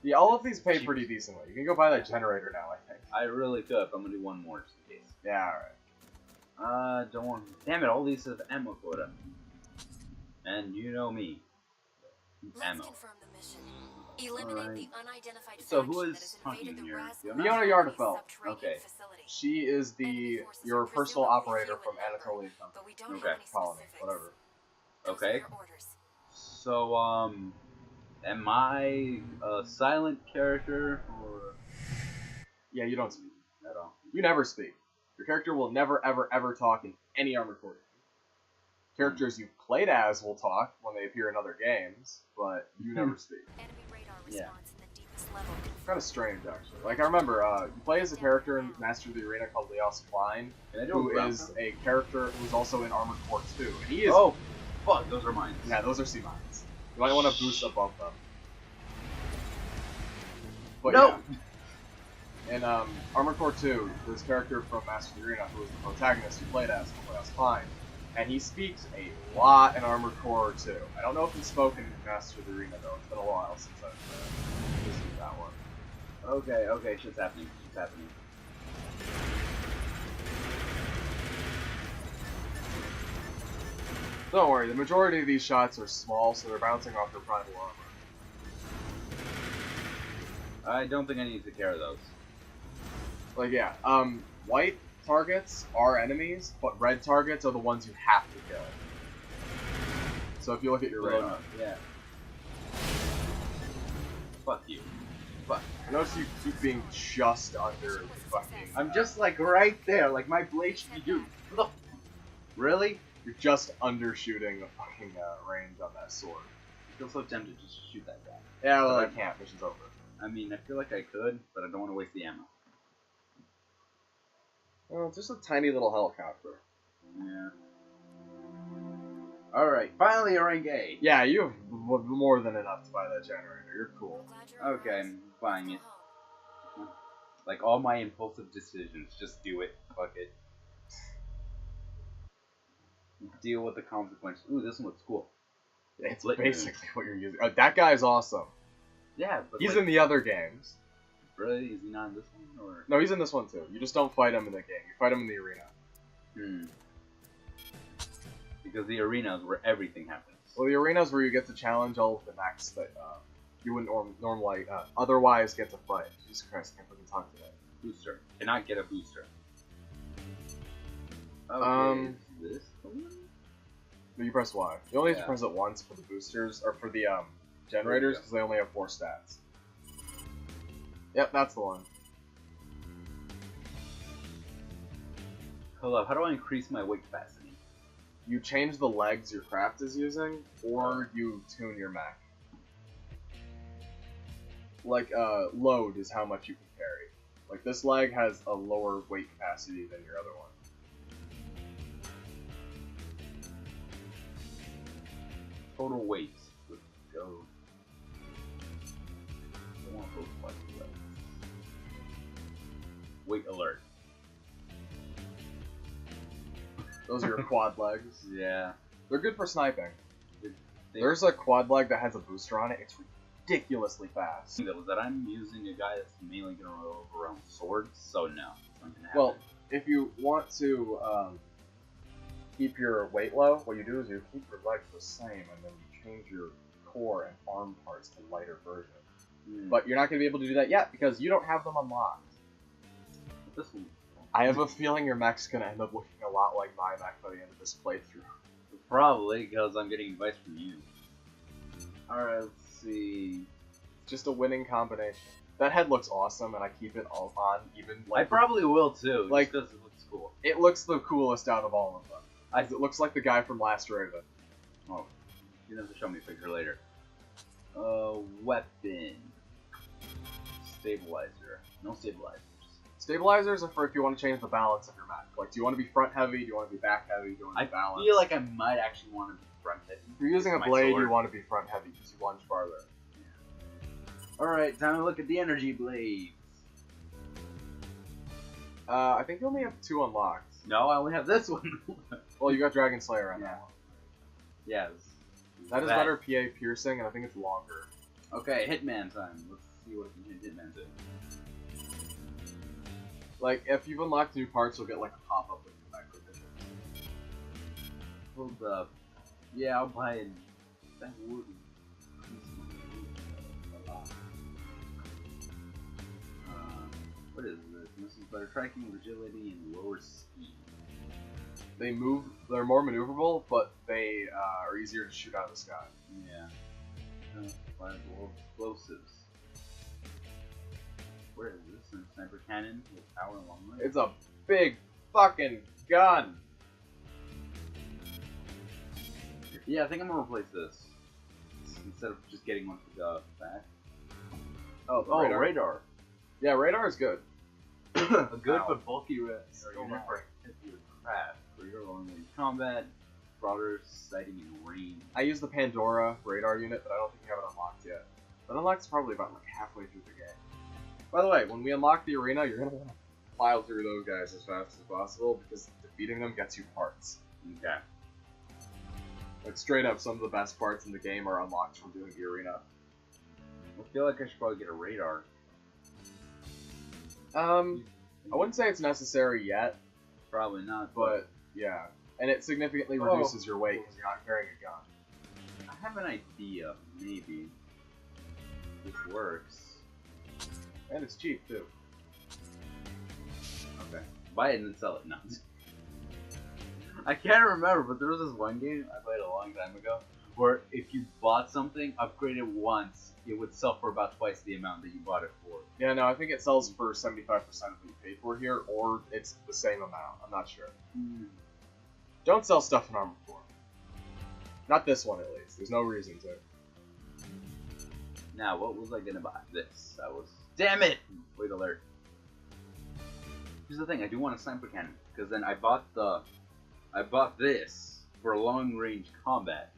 Yeah, all of these pay pretty decently. You can go buy that generator now, I think. I really could, but I'm gonna do one more just in case. Yeah, alright. Don't want. Damn it! All these have ammo quota. And you know me. Let's Ammo. confirm the mission. Eliminate Alright. the unidentified So faction who that is has talking invaded the here? Raspberry Fiona or Yardefeld? subterranean Okay. facility. She is Enemy forces your are personal presumably operator few from in number, Anatolia Company. but we don't Okay. have any Colony, specifics. whatever. Those Okay. are your orders. So am I a silent character or Yeah, you don't speak. at all? You never speak. Your character will never, ever, ever talk in any Armored Core game. Characters you've played as will talk when they appear in other games, but you never speak. Enemy radar Yeah. response in the deepest level. Kind of strange, actually. Like, I remember, you play as a character in Master of the Arena called Leos Klein, Can I do who a ground is pound? a character who's also in Armored Core 2. And he is... Oh, fuck! Those are mine. Yeah, those are C-mines. You might want to boost above them. But No! yeah. In Armored Core 2, this character from Master of the Arena, who was the protagonist you played as, Leos Klein, and he speaks a lot in Armored Core 2. I don't know if he spoke in Master of the Arena, though. It's been a while since I've listened to that one. Okay, shit's happening. Shit's happening. Don't worry, the majority of these shots are small, so they're bouncing off their primal armor. I don't think I need to take care of those. Like, yeah, white targets are enemies, but red targets are the ones you have to kill. So if you look at your radar, Yeah. Fuck you. I notice you keep being just under the fucking... I'm just like right there, like my blade should be doing. Really? You're just undershooting the fucking range on that sword. I feel so tempted to just shoot that guy. Yeah, well, I But can't. Mission's over. I mean, I feel like I could, but I don't want to waste the ammo. Well, it's just a tiny little helicopter. Yeah. Alright, finally a rank A. Yeah, you have more than enough to buy that generator. You're cool. Glad you're Okay, alright. I'm buying it. Go home. Like all my impulsive decisions, just do it. Fuck it. Deal with the consequences. Ooh, this one looks cool. It's Lit basically what you're using. That guy's awesome. Yeah, but He's like, in the other games. really? Is he not in this one? Or? No, he's in this one too. You just don't fight him in the game. You fight him in the arena. Hmm. Because the arena is where everything happens. Well, the arena's where you get to challenge all of the mechs that you wouldn't normally otherwise get to fight. Jesus Christ, I can't fucking talk today. Booster. Cannot get a booster. Is this the one? But you press Y. You only have to Yeah. press it once for the boosters, or for the generators, because they only have 4 stats. Yep, that's the one. Hello, how do I increase my weight capacity? You change the legs your craft is using, or you tune your mech. Like, load is how much you can carry. Like, this leg has a lower weight capacity than your other one. Total weight. Let's go. I want those like legs. Weight alert. Those are your quad legs. Yeah. They're good for sniping. They- There's a quad leg that has a booster on it. It's ridiculously fast. that I'm using a guy that's mainly gonna roll around swords, so no. It's not gonna happen. Well, if you want to keep your weight low, what you do is you keep your legs the same, and then you change your core and arm parts to lighter versions. Hmm. But you're not going to be able to do that yet because you don't have them unlocked. This one. I have a feeling your mech's going to end up looking a lot like my mech by the end of this playthrough. Probably, because I'm getting advice from you. Alright, let's see. Just a winning combination. That head looks awesome, and I keep it all on, even I like probably will too, like- just because it looks cool. it looks the coolest out of all of them. It looks like the guy from Last Raven. Oh, you have to show me a picture later. Weapon. Stabilizer. No stabilizers. Stabilizers are for if you want to change the balance of your mech. Like, do you want to be front heavy? Do you want to be back heavy? Do you want to I be balanced? feel like I might actually want to be front heavy. If you're using a My blade, sword. you want to be front heavy because you lunge farther. Alright, time to look at the energy blades. I think you only have 2 unlocked. No, I only have this one. Well, you got Dragon Slayer on Yeah. that one. Yeah. That is better PA piercing, and I think it's longer. Okay, Hitman time. Let's see what Hitman do. Like, if you've unlocked new parts, you'll get like a pop-up with the back revision. Hold up. Yeah, I'll buy it. That would. What is this? This is better tracking, agility, and lower speed. They're more maneuverable, but they are easier to shoot out of the sky. Yeah. Fireball explosives. Where is this? A sniper cannon with power and long range? It's a big fucking gun! Yeah, I think I'm gonna replace this. Instead of just getting one for the back. Oh, radar. Yeah, radar is good. A good Ow. but bulky unit for your craft. For your long range combat, broader sighting and range. I use the Pandora radar unit, but I don't think you have it unlocked yet. It unlocks probably about like halfway through the game. By the way, when we unlock the arena, you're gonna want to plow through those guys as fast as possible because defeating them gets you parts. Okay. Like straight up, some of the best parts in the game are unlocked from doing the arena. I feel like I should probably get a radar. I wouldn't say it's necessary yet, Probably not, but yeah, and it significantly reduces your weight because you're not carrying a gun. I have an idea. Maybe this works. And it's cheap too. Okay. Buy it and then sell it. No. I can't remember, but there was this one game I played a long time ago where if you bought something, upgraded once, it would sell for about twice the amount that you bought it for. Yeah, no, I think it sells for 75% of what you paid for here, or it's the same amount. I'm not sure. Don't sell stuff in Armor Core. Not this one, at least. There's no reason to. Now, what was I gonna buy? This. That was. Damn it! Wait alert. Here's the thing. I do want a sniper cannon because then I bought this for long range combat.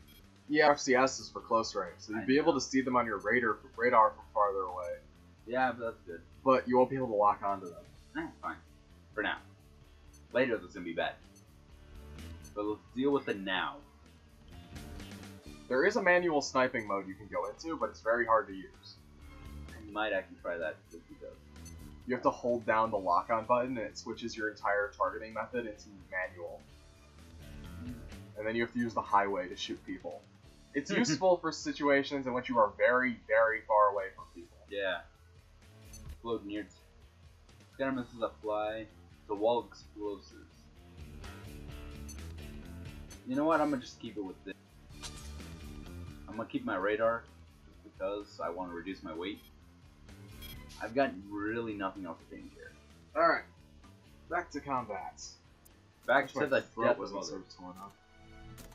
Yeah, FCS is for close range, so you'd be able to see them on your radar from farther away. Yeah, but that's good. But you won't be able to lock onto them. Fine. For now. Later, that's gonna be bad. But let's deal with it now. There is a manual sniping mode you can go into, but it's very hard to use. I might actually try that just because. You have to hold down the lock-on button, and it switches your entire targeting method into manual. And then you have to use the highway to shoot people. It's useful for situations in which you are very, very far away from people. Yeah. Explode near. Scanner misses a fly. The wall explosives. You know what? I'm gonna just keep it with this. I'm gonna keep my radar just because I want to reduce my weight. I've got really nothing else to change here. Alright. Back to combat. Back to the death throat of wasn't others. so torn up.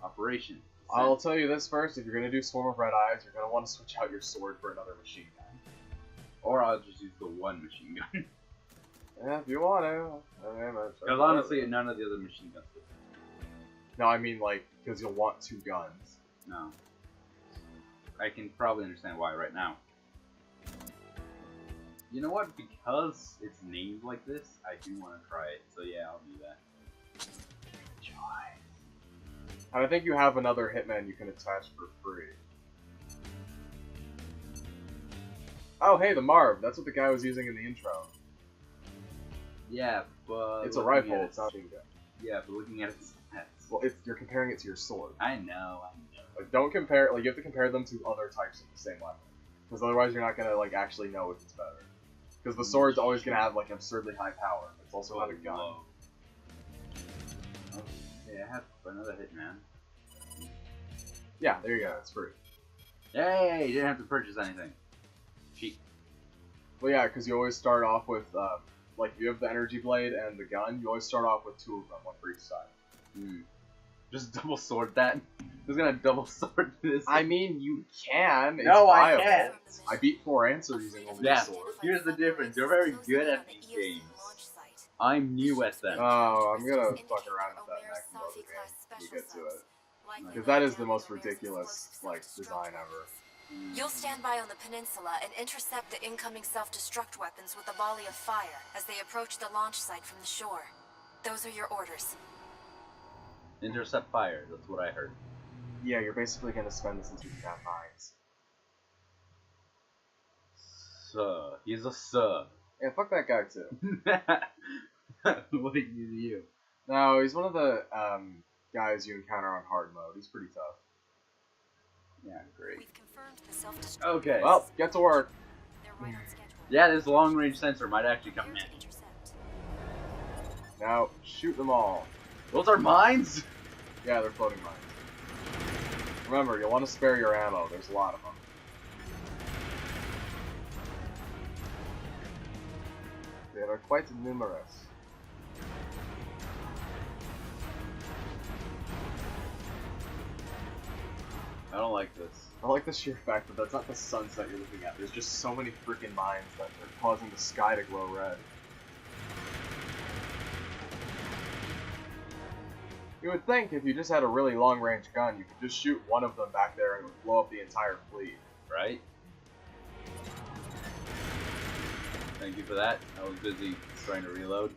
Operation. I'll tell you this first, if you're going to do Swarm of Red Eyes, you're going to want to switch out your sword for another machine gun. Or I'll just use the one machine gun. Yeah, if you want to. Because honestly, none of the other machine guns do. No, I mean, like, because you'll want two guns. No. I can probably understand why right now. You know what? Because it's named like this, I do want to try it. So yeah, I'll do that. And I think you have another Hitman you can attach for free. Oh, hey, the Marv. That's what the guy was using in the intro. Yeah, but... It's a rifle, it's not a machine gun. Yeah, but looking at its stats. Well, you're comparing it to your sword. I know. Like, don't compare... Like, you have to compare them to other types of the same weapon. Because otherwise you're not going to, like, actually know if it's better. Because the sword's always going to have, like, absurdly high power. It's also not a gun. Okay, I have another Hitman. Yeah, there you go. It's free. Yay! You didn't have to purchase anything. Cheap. Well, yeah, because you always start off with, like, you have the energy blade and the gun. You always start off with two of them, one for each side. Just double sword that. Who's gonna double sword this? I mean, you can. It's No, I viable. can't. I beat 4 answers using only Yeah. a sword. Here's the difference. You're very good at these games. I'm new at them. Oh, I'm gonna fuck around with that next other game when we get to it. Because that is the most ridiculous, like, design ever. You'll stand by on the peninsula and intercept the incoming self-destruct weapons with a volley of fire as they approach the launch site from the shore. Those are your orders. Intercept fire. That's what I heard. Yeah, you're basically gonna spend this until you got mines. Sir. He's a sir. Yeah, fuck that guy too. What did you? No, he's one of the guys you encounter on hard mode. He's pretty tough. Yeah, great. We've confirmed the self-destruct. Okay. Well, get to work. They're right on schedule. Yeah, this long-range sensor might actually come Prepare in. to intercept. Now, shoot them all. Those are mines? Yeah, they're floating mines. Remember, you'll want to spare your ammo. There's a lot of them. They are quite numerous. I don't like this. I like the sheer fact that that's not the sunset you're looking at. There's just so many freaking mines that are causing the sky to glow red. You would think if you just had a really long-range gun, you could just shoot one of them back there and it would blow up the entire fleet. Right? Thank you for that. I was busy trying to reload.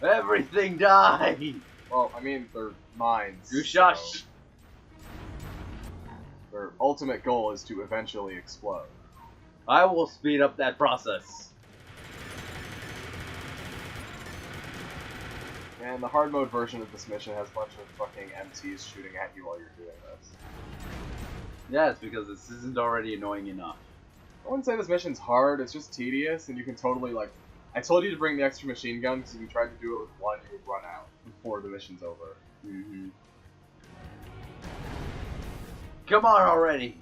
Everything died! Well, I mean, they're mines. You shush! So their ultimate goal is to eventually explode. I will speed up that process. And the hard mode version of this mission has a bunch of fucking MTs shooting at you while you're doing this. Yeah, it's because this isn't already annoying enough. I wouldn't say this mission's hard, it's just tedious, and you can totally, like... I told you to bring the extra machine gun, because if you tried to do it with one, you would run out before the mission's over. Mm-hmm. Come on already!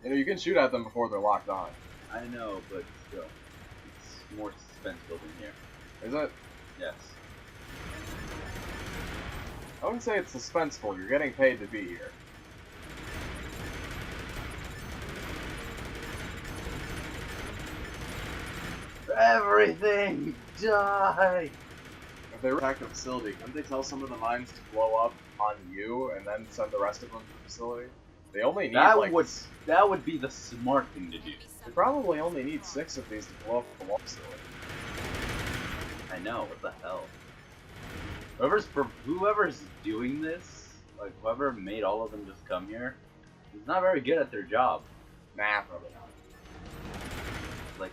You know, you can shoot at them before they're locked on. I know, but still. It's more suspense building here. Is it? Yes. I wouldn't say it's suspenseful, you're getting paid to be here. Everything die! If they attack the facility, couldn't they tell some of the mines to blow up on you and then send the rest of them to the facility? They only need That would be the smart thing to do. They probably only need 6 of these to blow up the wall facility. I know, what the hell? Whoever's doing this, like whoever made all of them just come here, is not very good at their job. Nah, probably not. Like,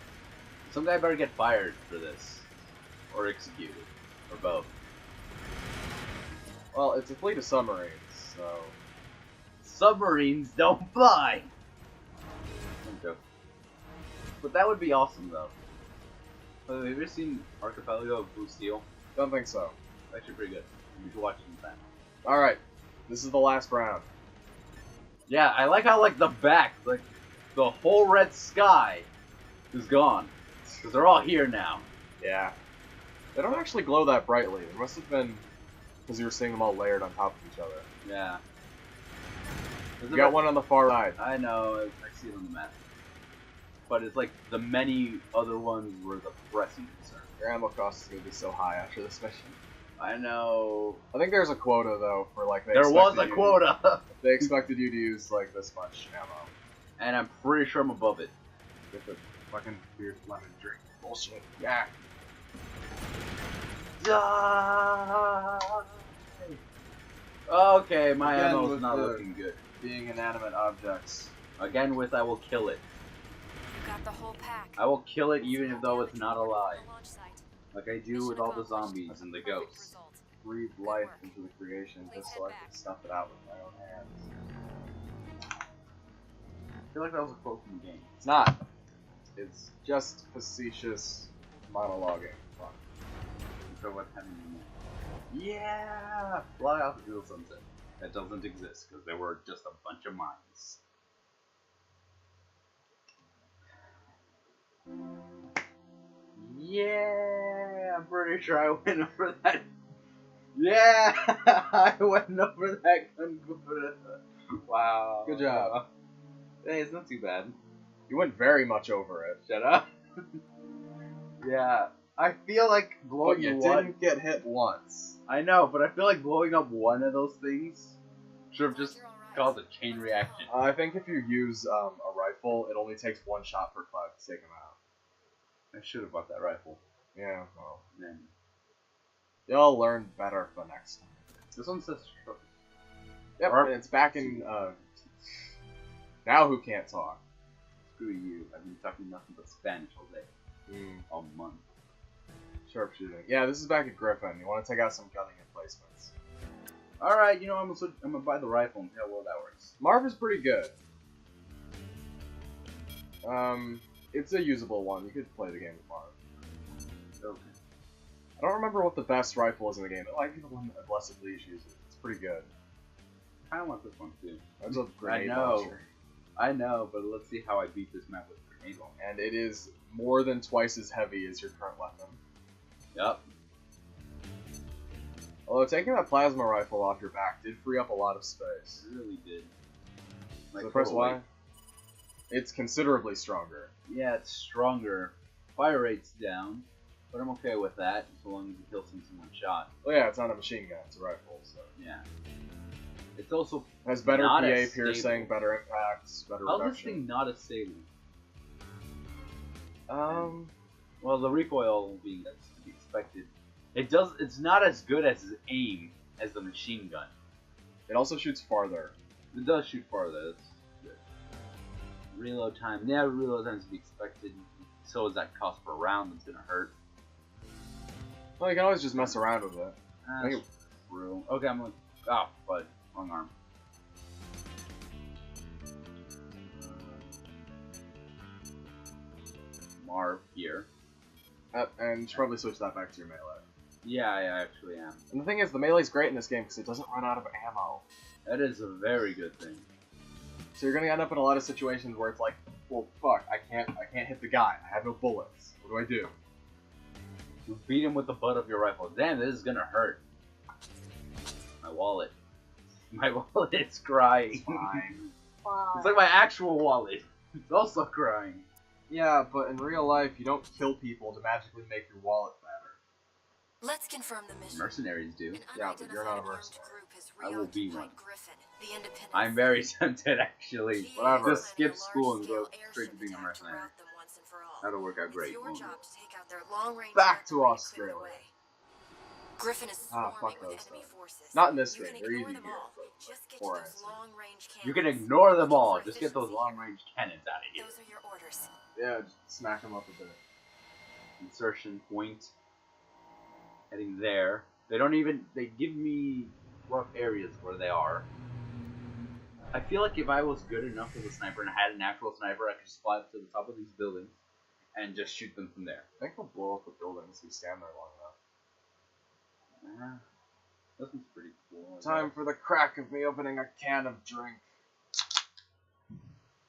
some guy better get fired for this. Or executed. Or both. Well, it's a fleet of submarines, so... Submarines don't fly! Okay. But that would be awesome, though. Have you ever seen Archipelago of Blue Steel? Don't think so. It's actually pretty good. You should watch it sometime. Alright, this is the last round. Yeah, I like how, like, the back, like, the whole red sky is gone. Because they're all here now. Yeah. They don't actually glow that brightly. It must have been because you were seeing them all layered on top of each other. Yeah. You got one on the far side. I know, I see it on the map. But it's like the many other ones were the pressing concern. Your ammo cost is going to be so high after this mission. I know. I think there's a quota, though, for, like, There was a quota! They expected you to use, like, this much ammo. And I'm pretty sure I'm above it. Get the fucking weird lemon drink. Bullshit. Yeah. Die! Okay, my Again, ammo's with not the- looking good. Being inanimate objects. Again with I will kill it. You got the whole pack. I will kill it even though it's not alive. The launch site. Like I do with all the zombies and the Perfect ghosts. result. Breathe life into the creation just so I can stuff it out with my own hands. I feel like that was a quote from the game. It's not. It's just facetious monologuing. Fun. So what's happening now? Yeah! Fly off the Real Sunset. That doesn't exist because there were just a bunch of mines. Yeah! I'm pretty sure I went over that. Yeah! I went over that gun. Wow. Good job. Hey, it's not too bad. You went very much over it. Shut up. Yeah. I feel like But blowing you one. didn't get hit once. I know, but I feel like blowing up one of those things should have just You're all right. caused a chain reaction. I think if you use a rifle, it only takes one shot per cloud to take him out. I should have bought that rifle. Yeah, well. Then You'll learn better for next time. This one says trophy. Yep, Or- and it's back in, now who can't talk? Screw you. I've been talking nothing but Spanish all day. All month. Sharpshooting. Yeah, this is back at Griffin. You want to take out some gunning emplacements. Alright, you know, I'm gonna buy the rifle and see how well that works. Marv is pretty good. It's a usable one. You could play the game with Marv. Okay. I don't remember what the best rifle is in the game. It might be the one that Blessed Liege uses. It's pretty good. I want this one too. That's a grenade know. launcher. I know, but let's see how I beat this map with grenade launcher. And it is more than twice as heavy as your current weapon. Yep. Although taking that plasma rifle off your back did free up a lot of space. It really did. So press total weight. Y. It's considerably stronger. Yeah, it's stronger. Fire rate's down, but I'm okay with that so long as it kills things in one shot. Well, yeah, it's not a machine gun. It's a rifle. So Yeah. It's also it has better not PA as piercing, stable. better impacts, better How's this reduction. thing not as stable? Well, the recoil being that's to be expected. It's not as good as its aim as the machine gun. it also shoots farther. It does shoot farther. That's good. Reload time. Yeah, reload time is to be expected. So is that cost per round that's gonna hurt. Well, you can always just mess around with it. That's true. Okay, I'm gonna. Oh, but wrong arm. Marv here. And you should probably switch that back to your melee. Yeah, I actually am. And the thing is, the melee's great in this game because it doesn't run out of ammo. That is a very good thing. So you're gonna end up in a lot of situations where it's like, well, fuck, I can't hit the guy. I have no bullets. What do? You beat him with the butt of your rifle. Damn, this is gonna hurt. My wallet. My wallet's crying. Fine. It's like my actual wallet. It's also crying. Yeah, but in real life, you don't kill people to magically make your wallet fatter. Let's confirm the mission. Mercenaries do. An Yeah, but you're not a unidentified armed mercenary. group has I will be reoccupied one. Griffin, the Independent I'm very tempted, actually. GA is Whatever. Just skip planning a school and go large-scale straight to airship being a attack to mercenary. rout them once and for all. That'll work out It's great. your job to take out their long-range Back to weaponry Australia. clear the way. Griffin is Ah, swarming fuck with those enemy stuff. forces. Not in this You game. can They're ignore easy them here. all. Just get to Four those answers. long-range cannons. You can ignore them all. Looking for Just get those efficiency here. long-range cannons out of here. Those are your orders. Yeah, just smack them up a bit. Insertion point. Heading there. They don't even. They give me rough areas where they are. I feel like if I was good enough with a sniper and had an actual sniper, I could just fly up to the top of these buildings and just shoot them from there. I think they'll blow up the buildings if you stand there long enough. This one's pretty cool. Time for the crack of me opening a can of drink.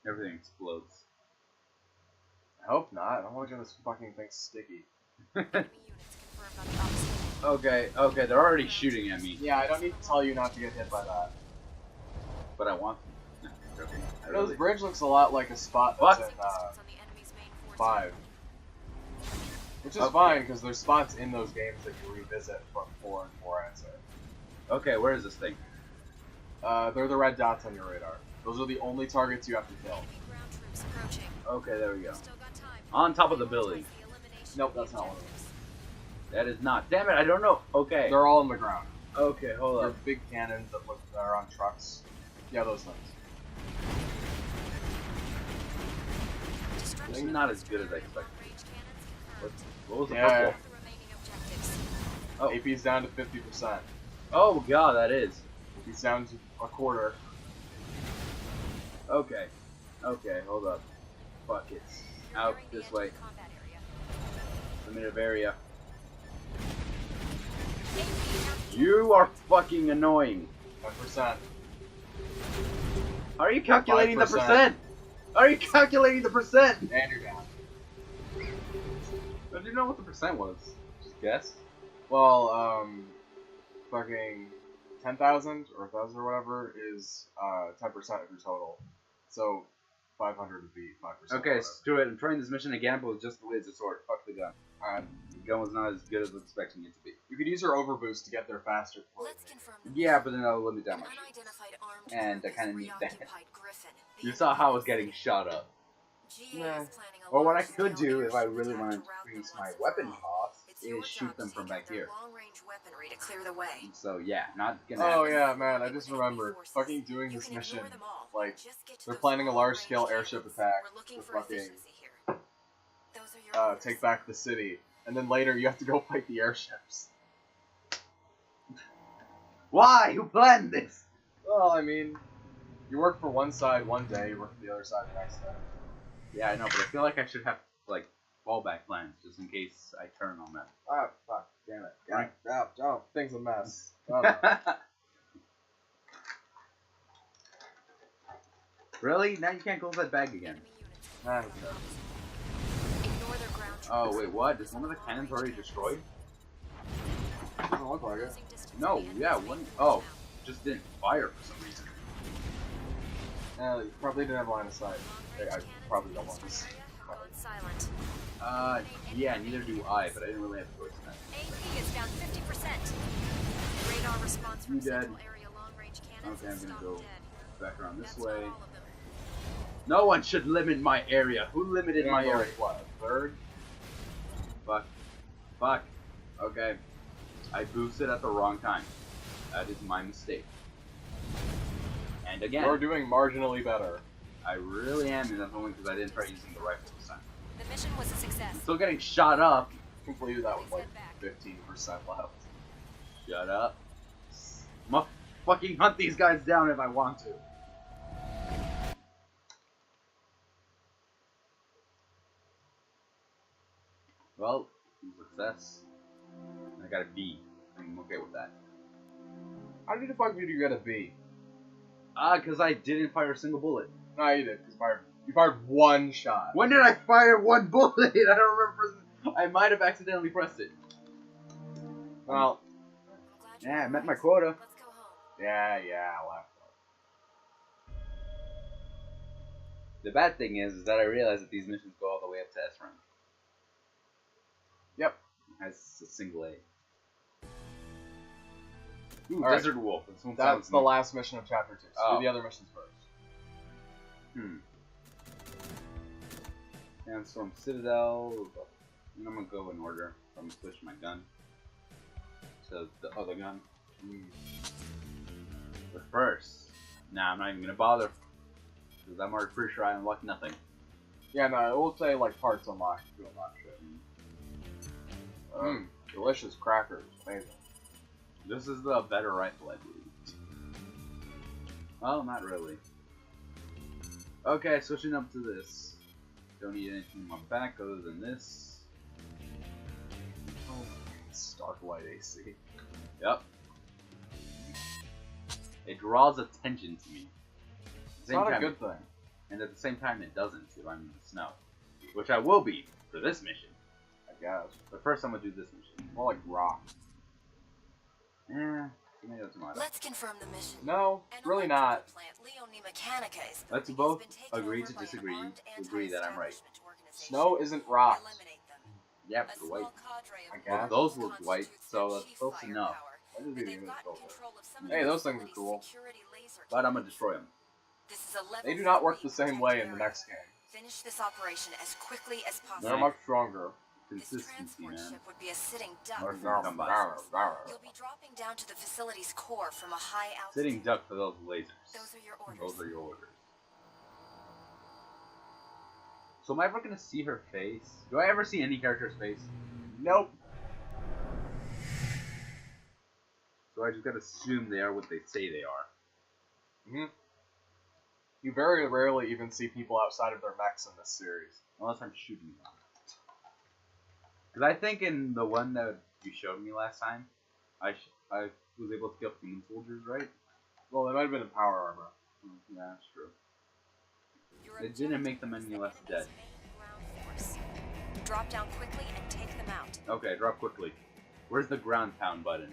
Everything explodes. I hope not. I don't want to get this fucking thing sticky. Enemy units confirmed on the opposite. Okay, they're already shooting at me, Yeah, I don't need to tell you not to get hit by that. but I want to. No, okay. I You know, really- this bridge looks a lot like a spot What? that's in Distance on the enemy's main force 5. Which is Okay. fine, because there's spots in those games that you revisit from 4 and 4 answer. Okay, where is this thing? They're the red dots on your radar. Those are the only targets you have to kill. Enemy ground troops approaching. Okay, there we go. Still got time. On top of the building. Prioritize the elimination Nope, of the that's not one of objectives. That is not. Damn it, I don't know. Okay. They're all on the ground. Okay, hold They're up. big cannons that are on trucks. Yeah, those things. Destruction They're of not as good as I artillery and expected. long-range cannons What, confirmed. what was the Yeah. purple? The remaining objectives. Oh. AP's down to 50%. Oh god, that is. AP's down to a quarter. Okay. Okay, hold up. Fuck it. You're Out nearing the this edge way. of the combat area. Limited area. AP You are fucking annoying. 10%. How are you calculating the 5%. percent? How are you calculating the percent? And you're down. I didn't know what the percent was. Just guess. Well, fucking 10,000 or 1,000 or whatever is 10% of your total. So 500 would be 5%. Okay, screw it. I'm trying this mission again, but with just the laser sword. Fuck the gun. Alright. The gun was not as good as I was expecting it to be. You could use your overboost to get there faster. Let's confirm the Yeah, but then that'll limit that An much. unidentified armed And group I kinda has need that. reoccupied Griffin, the You saw how I was Independent getting shot up. GA Nah. is planning a Or what I large-scale could do if I airship really attack wanted to rout them increase once my and for weapon all. cost It's is shoot them from back here. Long-range weaponry to clear the way. So yeah, not gonna. Oh happen. yeah, man, I just remembered fucking doing this mission. Like, they're planning a large-scale airship attack to fucking take back the city, and then later you have to go fight the airships. Why? Who planned this? Well, I mean, you work for one side one day, you work for the other side the next day. Yeah, I know, but I feel like I should have like fallback plans just in case I turn on that. Ah, fuck, damn it. Right. Oh, thing's a mess. Oh, no. Really? Now you can't close that bag again. Nah, it's good. Oh wait, what? Is one of the cannons already destroyed? Doesn't look like it. No, yeah, one. Oh, just didn't fire for some reason. You probably didn't have line of sight. I probably don't want this. Yeah, neither do I, but I didn't really have a choice in that. AP is down 50%. Radar response from You dead. central area long-range cannons Okay, I'm is gonna stopped go dead. back around this That's way. all of them. No one should limit my area. Who limited my area? What, a third? Fuck. Fuck. Okay. I boosted at the wrong time. That is my mistake. And again, You're doing marginally better. I really am, and that's only because I didn't try using the rifle this time. The mission was a success. I'm still getting shot up. Completed that with like 15% left. Shut up. I'm gonna fucking hunt these guys down if I want to. Well, success. I got a B. I'm okay with that. How the fuck did you get a B? Because I didn't fire a single bullet. No, you did. You fired one shot. When did I fire one bullet? I don't remember. I might have accidentally pressed it. Well, Yeah, I met my quota. Let's go home. yeah, left. The bad thing is that I realized that these missions go all the way up to S rank. Yep. It has a single A. Ooh, All Desert Wolf. That's the last mission of Chapter 2. So Oh. do the other missions first. Sandstorm Citadel. And I'm gonna go in order. I'm gonna switch my gun to the other gun. But first, nah, I'm not even gonna bother because I'm already pretty sure I unlocked nothing. Yeah, no, it will say like parts unlocked to unlock shit. Delicious crackers. Amazing. This is the better rifle, I believe. Well, not really. Okay, switching up to this. Don't need anything in my back other than this. Oh, Starlight AC. Yep. It draws attention to me. It's not a good thing. And at the same time, it doesn't if I'm in the snow. Which I will be for this mission. I guess. But first, I'm gonna do this mission. More like rock. Tomato, tomato. Let's confirm the mission. No, really not. Let's both agree to disagree to agree that I'm right. Snow isn't rocks. Yeah, but they're white. I Well, guess. those look white, so that's close enough. I just need to get it. Hey, those things are cool. But I'm gonna destroy them. They do not work the same way in the next game. Finish this operation as quickly as possible. They're much stronger. This Consistency, transport man. ship would be a sitting duck. Or for come us. by. You'll be dropping down to the facility's core from a high altitude. Sitting duck for those lasers. Those are your orders. Those are your orders. So am I ever gonna see her face? Do I ever see any character's face? Nope. So I just gotta assume they are what they say they are. You very rarely even see people outside of their mechs in this series. Unless I'm shooting them. Because I think in the one that you showed me last time, I was able to kill human soldiers, right? Well, they might have been in power armor. Yeah, that's true. Your It didn't make them any less objective is dead. main ground force. Drop down quickly and take them out. Okay, drop quickly. Where's the ground pound button?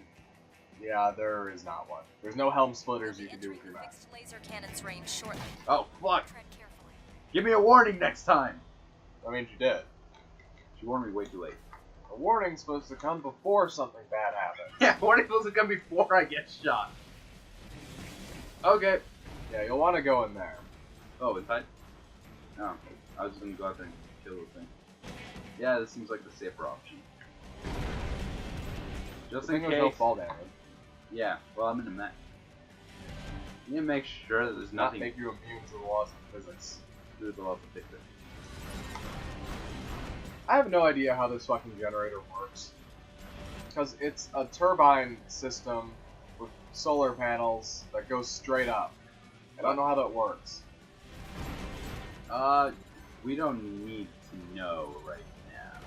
Yeah, there is not one. There's no helm splitters you can do with your mech. Fixed laser cannon's range shortly. Oh, fuck! Tread carefully. Give me a warning next time! I mean, you did. She warned me way too late. A warning's supposed to come before something bad happens. Yeah, warning supposed to come before I get shot. Okay. Yeah, you'll want to go in there. Oh, inside? No, I was just gonna go out there and kill the thing. Yeah, this seems like the safer option. Just The in thing with no case. fall damage. Yeah, well, I'm in the mech. You need to make sure that there's Not nothing make you immune to the laws of physics. to the laws of physics. I have no idea how this fucking generator works. Because it's a turbine system with solar panels that goes straight up. I don't know how that works. We don't need to know right now.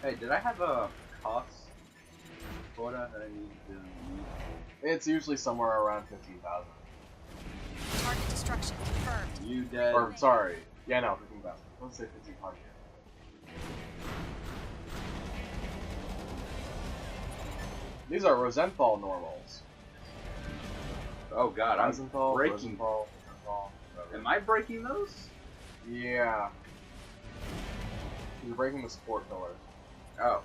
Hey, did I have a cost quota that I need to meet? It's usually somewhere around 15,000. Target destruction confirmed. You dead? Or, sorry. Yeah, no, 15,000. Let's say 1,500. These are Rosenthal normals. Oh god, I'm Rosenthal, breaking. Rosenthal, Rosenthal, whatever. Am I breaking those? Yeah. You're breaking the support pillar. Oh.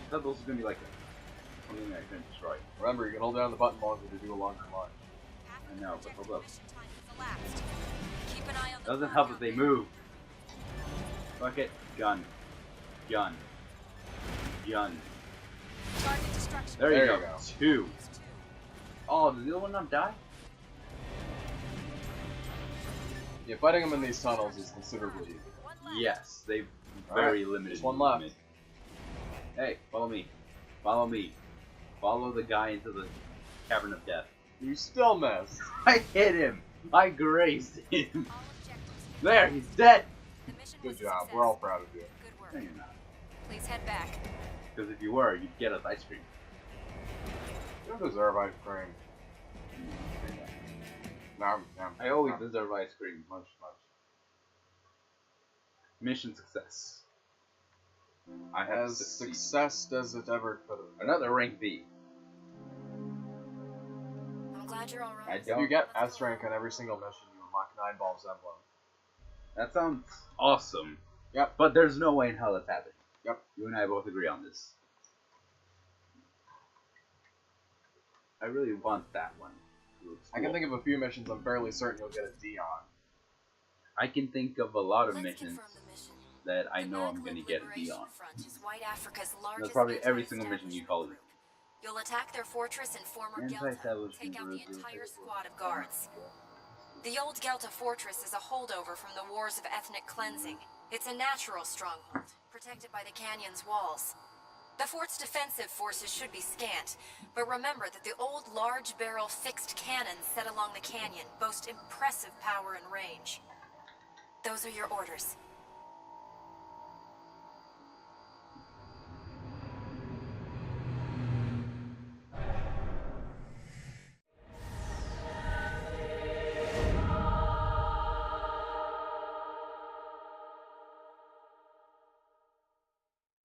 I thought those were gonna be like something that I couldn't destroy. Remember, you can hold down the button longer to do a longer launch. I know, but hold up. Mission time has elapsed. Keep an eye on the Doesn't clock help out that they there. move. Fuck it. Gun. Gun. Gun. Target destruction. There you There go. you go. 2. Oh, did the other one not die? Yeah, fighting them in these tunnels is considerably easier. One left. Yes, they've Alright, very limited just one left. movement. Hey, follow me. Follow me. Follow the guy into the cavern of death. You still missed. I hit him. I grazed him. All objectives. There, he's dead. The mission Good was a job. success. We're all proud of you. Good No, work. you're not. Please head back. Because if you were, you'd get us ice cream. You don't deserve ice cream. Nah, I always deserve ice cream. Much. Mission success. I have as succeeded. success as it ever could have been. Another rank B. I'm glad you're alright. I If don't. you get S rank on every single mission, you unlock 9 Bulb's Emblem. That sounds awesome. Yep. But there's no way in hell that's happening. Yep. You and I both agree on this. I really want that one. It looks I can cool. think of a few missions I'm fairly certain you'll get a D on. I can think of a lot of Let's missions confirm the mission. that I The know I'm Maghlib going to get a D Liberation on. Front is White Africa's largest That's probably every single mission anti-establishment you call it. group. You'll attack their fortress in former Gelta, Anti-establishment take out the group. entire squad of guards. The old Gelta fortress is a holdover from the wars of ethnic cleansing. It's a natural stronghold, protected by the canyon's walls. The fort's defensive forces should be scant, but remember that the old large-barrel fixed cannons set along the canyon boast impressive power and range. Those are your orders.